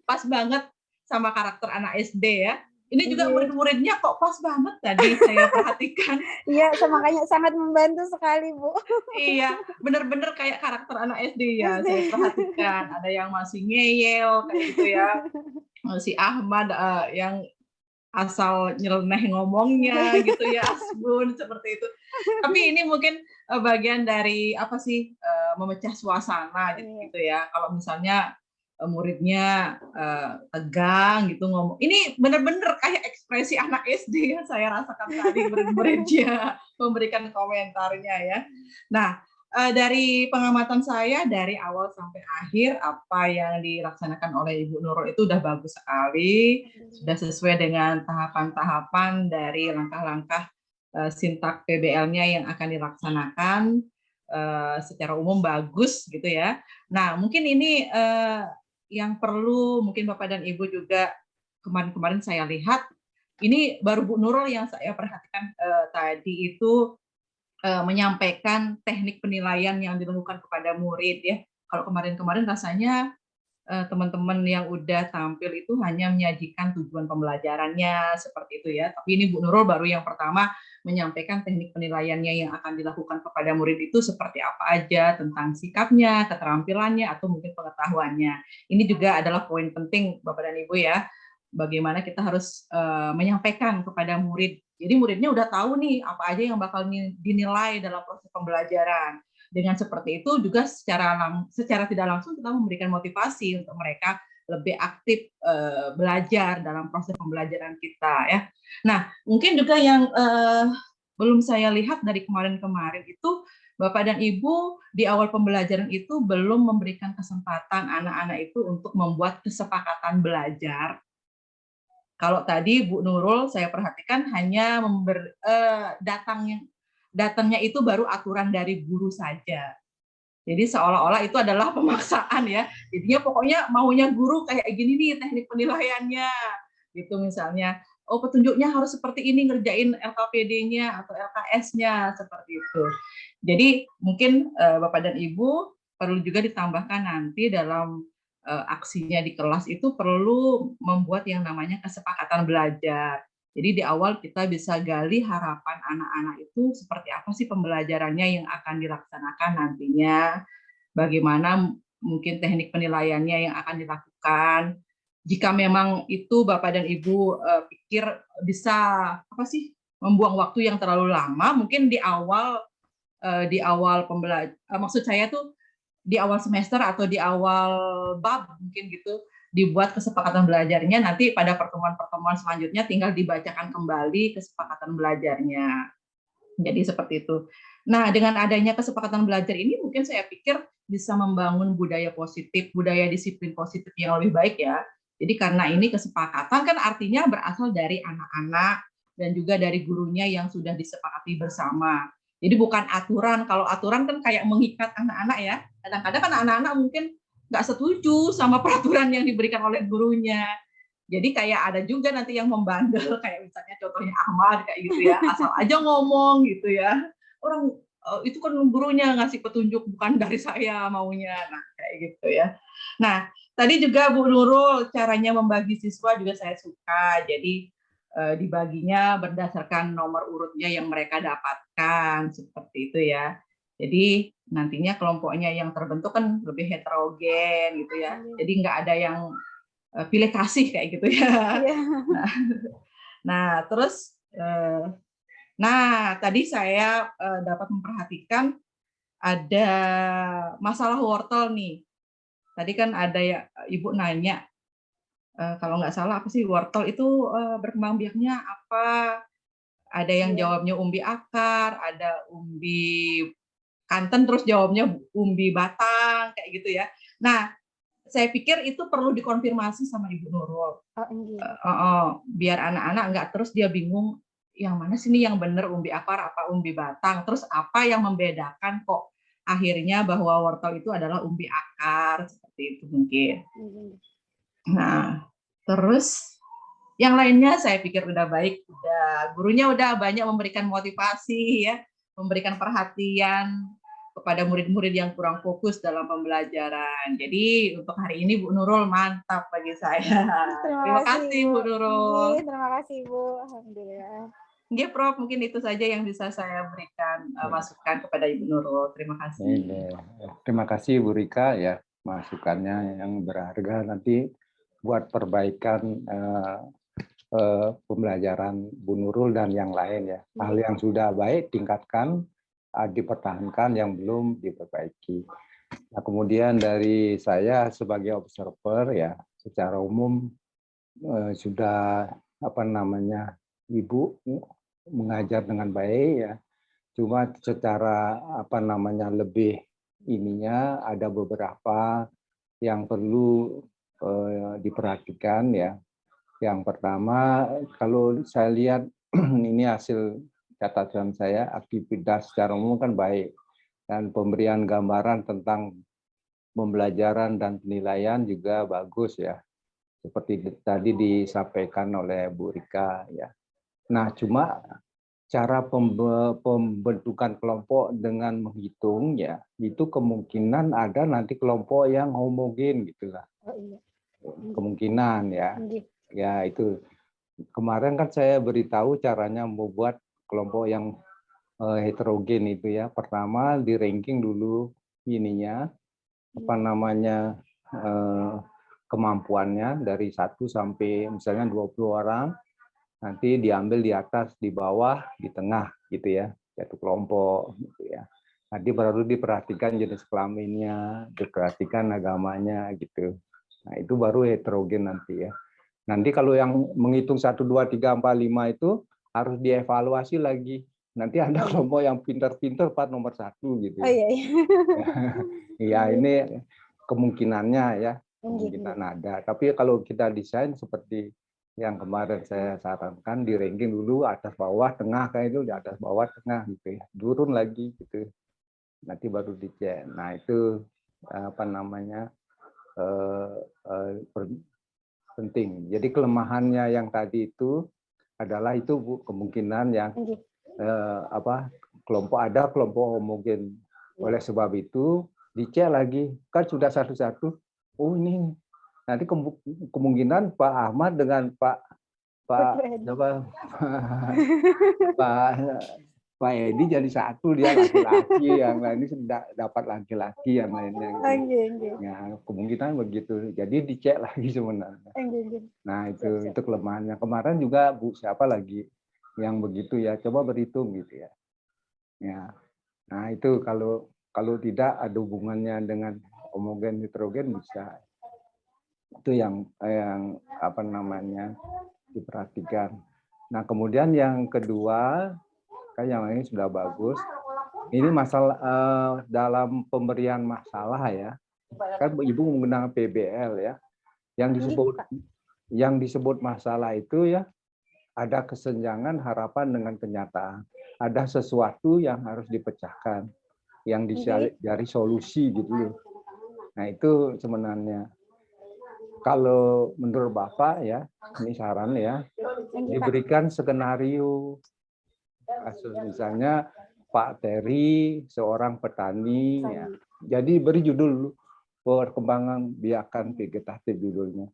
Speaker 12: Pas banget sama karakter anak SD ya. Ini juga murid-muridnya kok pas banget tadi saya perhatikan.
Speaker 2: Iya, makanya sangat membantu sekali, Bu.
Speaker 12: Iya, bener-bener kayak karakter anak SD ya, saya perhatikan. Ada yang masih ngeyel kayak gitu ya. Si Ahmad yang asal nyeleneh ngomongnya gitu ya, Asbun seperti itu. Tapi ini mungkin bagian dari apa sih, memecah suasana gitu ya. Kalau misalnya muridnya tegang gitu ngomong. Ini benar-benar kayak ekspresi anak SD yang saya rasakan tadi murid-muridnya memberikan komentarnya ya. Nah, dari pengamatan saya dari awal sampai akhir apa yang dilaksanakan oleh Ibu Nurul itu udah bagus sekali, sudah sesuai dengan tahapan-tahapan dari langkah-langkah sintak PBL-nya yang akan dilaksanakan secara umum bagus gitu ya. Nah, mungkin ini yang perlu mungkin Bapak dan Ibu juga kemarin-kemarin saya lihat, ini baru Bu Nurul yang saya perhatikan tadi itu menyampaikan teknik penilaian yang dilakukan kepada murid ya. Kalau kemarin-kemarin rasanya teman-teman yang udah tampil itu hanya menyajikan tujuan pembelajarannya seperti itu ya. Tapi ini Bu Nurul baru yang pertama menyampaikan teknik penilaiannya yang akan dilakukan kepada murid itu seperti apa aja tentang sikapnya, keterampilannya, atau mungkin pengetahuannya. Ini juga adalah poin penting Bapak dan Ibu ya, bagaimana kita harus menyampaikan kepada murid. Jadi muridnya udah tahu nih apa aja yang bakal dinilai dalam proses pembelajaran. Dengan seperti itu juga secara tidak langsung kita memberikan motivasi untuk mereka lebih aktif belajar dalam proses pembelajaran kita ya. Nah, mungkin juga yang belum saya lihat dari kemarin-kemarin itu Bapak dan Ibu di awal pembelajaran itu belum memberikan kesempatan anak-anak itu untuk membuat kesepakatan belajar. Kalau tadi Bu Nurul saya perhatikan hanya datangnya itu baru aturan dari guru saja. Jadi seolah-olah itu adalah pemaksaan ya. Jadinya pokoknya maunya guru kayak gini nih teknik penilaiannya. Gitu misalnya, oh petunjuknya harus seperti ini ngerjain LKPD-nya atau LKS-nya seperti itu. Jadi mungkin Bapak dan Ibu perlu juga ditambahkan nanti dalam aksinya di kelas itu perlu membuat yang namanya kesepakatan belajar. Jadi di awal kita bisa gali harapan anak-anak itu seperti apa sih pembelajarannya yang akan dilaksanakan nantinya, bagaimana mungkin teknik penilaiannya yang akan dilakukan. Jika memang itu Bapak dan Ibu pikir bisa apa sih membuang waktu yang terlalu lama, mungkin di awal pembelajaran, maksud saya tuh di awal semester atau di awal bab mungkin gitu, dibuat kesepakatan belajarnya, nanti pada pertemuan-pertemuan selanjutnya tinggal dibacakan kembali kesepakatan belajarnya. Jadi seperti itu. Nah, dengan adanya kesepakatan belajar ini mungkin saya pikir bisa membangun budaya positif, budaya disiplin positif yang lebih baik ya. Jadi karena ini kesepakatan kan artinya berasal dari anak-anak dan juga dari gurunya yang sudah disepakati bersama. Jadi bukan aturan. Kalau aturan kan kayak mengikat anak-anak ya. Kadang-kadang kan anak-anak mungkin nggak setuju sama peraturan yang diberikan oleh gurunya. Jadi kayak ada juga nanti yang membandel, kayak misalnya contohnya Ahmad kayak gitu ya, asal aja ngomong gitu ya. Orang itu kan gurunya ngasih petunjuk, bukan dari saya maunya. Nah, kayak gitu ya. Nah, tadi juga Bu Nurul caranya membagi siswa juga saya suka. Jadi dibaginya berdasarkan nomor urutnya yang mereka dapatkan, seperti itu ya. Jadi nantinya kelompoknya yang terbentuk kan lebih heterogen gitu ya. Jadi nggak ada yang pilih kasih kayak gitu ya. Nah terus, tadi saya dapat memperhatikan ada masalah wortel nih. Tadi kan ada ya Ibu nanya, kalau nggak salah apa sih wortel itu berkembang biaknya apa? Ada yang jawabnya umbi akar, ada umbi kanten, terus jawabnya umbi batang kayak gitu ya. Nah, saya pikir itu perlu dikonfirmasi sama Ibu Nurul. Biar anak-anak nggak terus dia bingung yang mana sih nih yang benar umbi akar apa umbi batang, terus apa yang membedakan kok akhirnya bahwa wortel itu adalah umbi akar, seperti itu mungkin. Nah, terus yang lainnya saya pikir udah baik, gurunya udah banyak memberikan motivasi ya, memberikan perhatian kepada murid-murid yang kurang fokus dalam pembelajaran. Jadi untuk hari ini Bu Nurul mantap bagi saya. Terima kasih Bu Nurul.
Speaker 2: Terima kasih Bu. Alhamdulillah.
Speaker 12: Nggih, Prof, mungkin itu saja yang bisa saya berikan masukan kepada Ibu Nurul. Terima kasih.
Speaker 1: Terima kasih Bu Rika ya, masukannya yang berharga nanti buat perbaikan pembelajaran Bu Nurul dan yang lain ya. Hal yang sudah baik tingkatkan, dipertahankan, yang belum diperbaiki. Nah, kemudian dari saya sebagai observer ya, secara umum sudah Ibu mengajar dengan baik ya. Cuma secara lebih ininya ada beberapa yang perlu diperhatikan ya. Yang pertama, kalau saya lihat ini hasil catatan saya, aktivitas secara umum kan baik dan pemberian gambaran tentang pembelajaran dan penilaian juga bagus ya. Seperti tadi disampaikan oleh Bu Rika ya. Nah, cuma cara pembentukan kelompok dengan menghitung ya, itu kemungkinan ada nanti kelompok yang homogen gitulah. Kemungkinan ya. Ya itu. Kemarin kan saya beritahu caranya membuat kelompok yang heterogen itu ya. Pertama di ranking dulu ininya kemampuannya dari 1 sampai misalnya 20 orang. Nanti diambil di atas, di bawah, di tengah gitu ya, satu kelompok gitu ya. Nanti baru diperhatikan jenis kelaminnya, diperhatikan agamanya gitu. Nah, itu baru heterogen nanti ya. Nanti kalau yang menghitung 1 2 3 4 5 itu harus dievaluasi lagi. Nanti ada kelompok yang pintar-pintar nomor 1 gitu. Ya, ini kemungkinannya ya. Kemungkinan ada. Tapi kalau kita desain seperti yang kemarin saya sarankan, di ranking dulu atas bawah tengah kayak itu, di atas bawah tengah gitu ya, turun lagi gitu, nanti baru dicek. Nah itu penting. Jadi kelemahannya yang tadi itu adalah itu Bu, kemungkinan yang kelompok homogen. Oleh sebab itu dicek lagi, kan sudah satu-satu. Oh ini nanti kemungkinan Pak Ahmad dengan Pak Edi jadi satu, dia laki-laki, yang lain ini dapat laki-laki, yang lainnya. Ya, kemungkinan begitu. Jadi dicek lagi sebenarnya. Nah itu kelemahannya. Kemarin juga Bu siapa lagi yang begitu ya, coba berhitung gitu ya. Ya. Nah itu kalau tidak ada hubungannya dengan homogen heterogen bisa. Itu yang diperhatikan. Nah, kemudian yang kedua, kan yang ini sudah bagus. Ini masalah dalam pemberian masalah ya. Kan Ibu menggunakan PBL ya. Yang disebut masalah itu ya ada kesenjangan harapan dengan kenyataan. Ada sesuatu yang harus dipecahkan, yang dicari solusi gitu loh. Nah, itu sebenarnya. Kalau menurut Bapak ya, ini saran ya, diberikan skenario. Misalnya Pak Terry seorang petani, ya. Jadi beri judul perkembangan biakan vegetatif judulnya,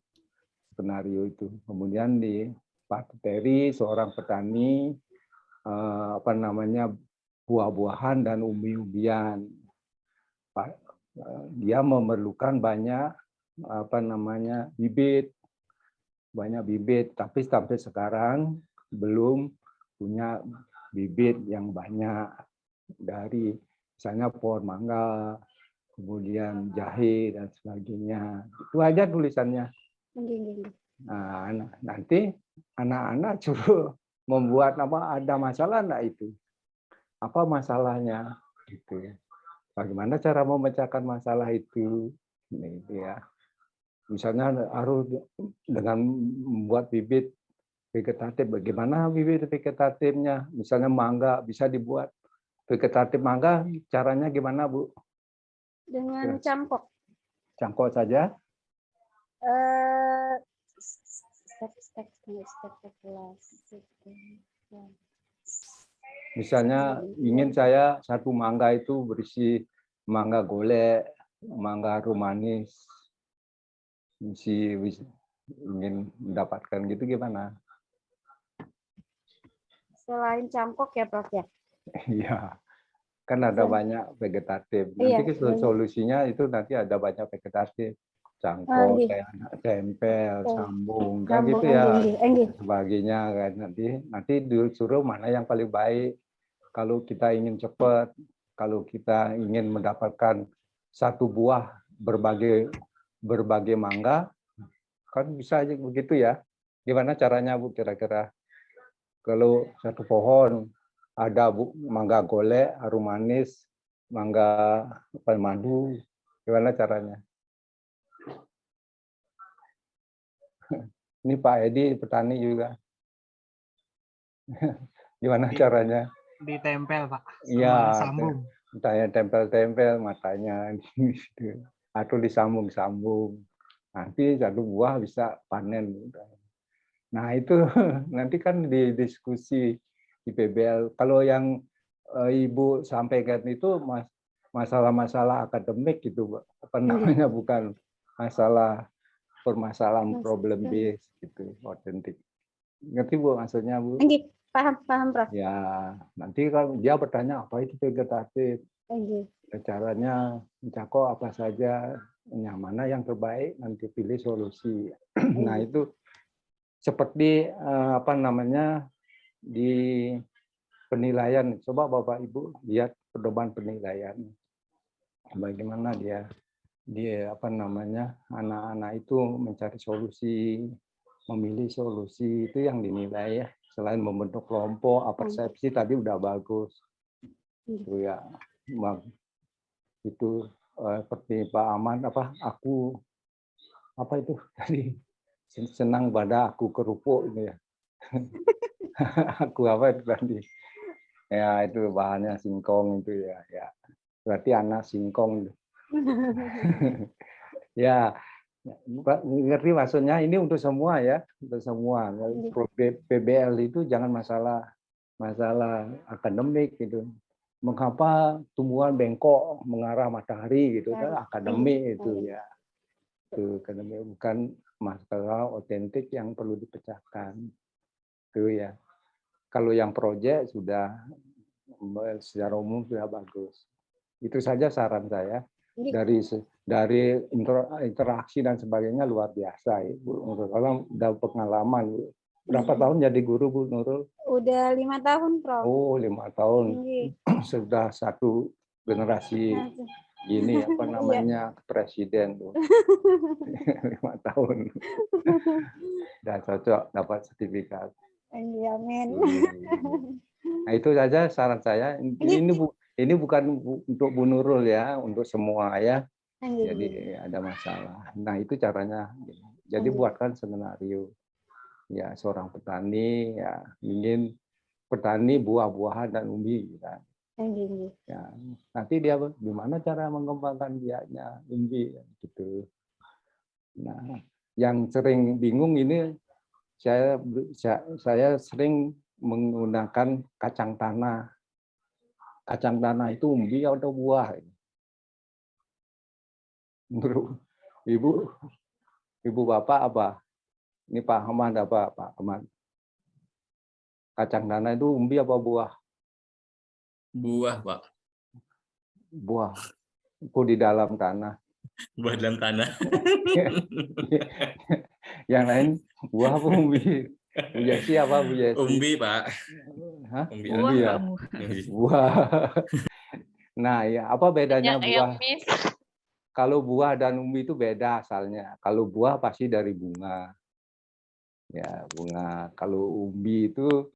Speaker 1: skenario itu. Kemudian di Pak Terry seorang petani, buah-buahan dan umbi-umbian. Dia memerlukan banyak banyak bibit, tapi sampai sekarang belum punya bibit yang banyak dari misalnya pohon mangga, kemudian jahe dan sebagainya. Itu aja tulisannya. Nah, nanti anak-anak suruh membuat ada masalah enggak itu? Apa masalahnya? Gitu ya. Bagaimana cara memecahkan masalah itu? Gitu ya. Misalnya harus dengan membuat bibit vegetatif. Bagaimana bibit vegetatifnya? Misalnya mangga bisa dibuat vegetatif mangga. Caranya gimana, Bu?
Speaker 2: Dengan cangkok.
Speaker 1: Cangkok saja? Misalnya ingin saya satu mangga itu berisi mangga golek, mangga harum manis, ingin mendapatkan gitu gimana?
Speaker 2: Selain cangkok ya Prof ya?
Speaker 1: Iya, kan ada banyak vegetatif. Nanti solusinya itu nanti ada banyak vegetatif. Cangkok, tempel, sambung, kan gitu ya. Sebagainya kan nanti disuruh mana yang paling baik. Kalau kita ingin cepat, kalau kita ingin mendapatkan satu buah berbagai mangga, kan bisa aja begitu ya. Gimana caranya Bu kira-kira? Kalau satu pohon ada Bu mangga golek, harum manis, mangga madu, gimana caranya? Ini Pak Edi petani juga. Gimana caranya?
Speaker 4: Ditempel Pak.
Speaker 1: Iya,
Speaker 4: Sambung.
Speaker 1: Saya tempel-tempel matanya, atau disambung-sambung. Nanti satu buah bisa panen. Nah itu nanti kan di diskusi di PBL. Kalau yang Ibu sampaikan itu masalah-masalah akademik gitu, apa namanya, bukan masalah permasalahan problem base gitu, otentik. Ngerti Bu maksudnya Bu?
Speaker 2: Paham Prof.
Speaker 1: Ya, nanti kalau dia bertanya apa itu vegetatif, caranya mencakup apa saja, yang mana yang terbaik, nanti pilih solusi. Nah itu seperti apa namanya di penilaian. Coba Bapak Ibu lihat pedoman penilaian, bagaimana dia apa namanya anak-anak itu mencari solusi, memilih solusi, itu yang dinilai ya. Selain membentuk kelompok, persepsi tadi udah bagus. Itu ya, itu seperti Pak Ahmad aku itu tadi senang pada aku kerupuk itu ya. Aku apa itu tadi? Ya itu bahannya singkong itu ya. Ya. Berarti anak singkong. Ya, ngerti maksudnya, ini untuk semua ya, untuk semua. PBL itu jangan masalah akademik gitu. Mengapa tumbuhan bengkok mengarah matahari gitu kan, akademik itu ya. Itu akademik, bukan masalah otentik yang perlu dipecahkan. Itu ya. Kalau yang proyek sudah secara umum sudah bagus. Itu saja saran saya. Dari interaksi dan sebagainya luar biasa Ibu. Kalau udah pengalaman, berapa tahun jadi guru Bu Nurul?
Speaker 2: Udah 5 tahun Prof.
Speaker 1: Oh 5 tahun. Sudah satu generasi gini apa namanya presiden tuh. 5 tahun. Udah cocok dapat sertifikat.
Speaker 2: Amin.
Speaker 1: Nah itu saja saran saya. Ini bukan untuk Bu Nurul ya, untuk semua ya. Jadi ada masalah. Nah itu caranya. Jadi buatkan skenario. Ya seorang petani ya ingin petani buah-buahan dan umbi. Kan. Ya, nanti dia gimana cara mengembangkan biaknya umbi gitu. Nah yang sering bingung ini saya sering menggunakan kacang tanah. Kacang tanah itu umbi atau buah? Menurut Ibu Bapak apa? Ini Pak Ahmad apa Pak Ahmad? Kacang tanah itu umbi apa buah?
Speaker 3: Buah Pak.
Speaker 1: Buah. Itu di dalam tanah.
Speaker 3: Buah dalam tanah.
Speaker 1: Yang lain buah apa umbi? Bu Yesi apa Bu Yesi?
Speaker 3: Umbi Pak.
Speaker 1: Hah?
Speaker 3: Umbi
Speaker 1: ya? Buah. Nah ya apa bedanya buah? Kalau buah dan umbi itu beda asalnya. Kalau buah pasti dari bunga. Ya bunga. Kalau umbi itu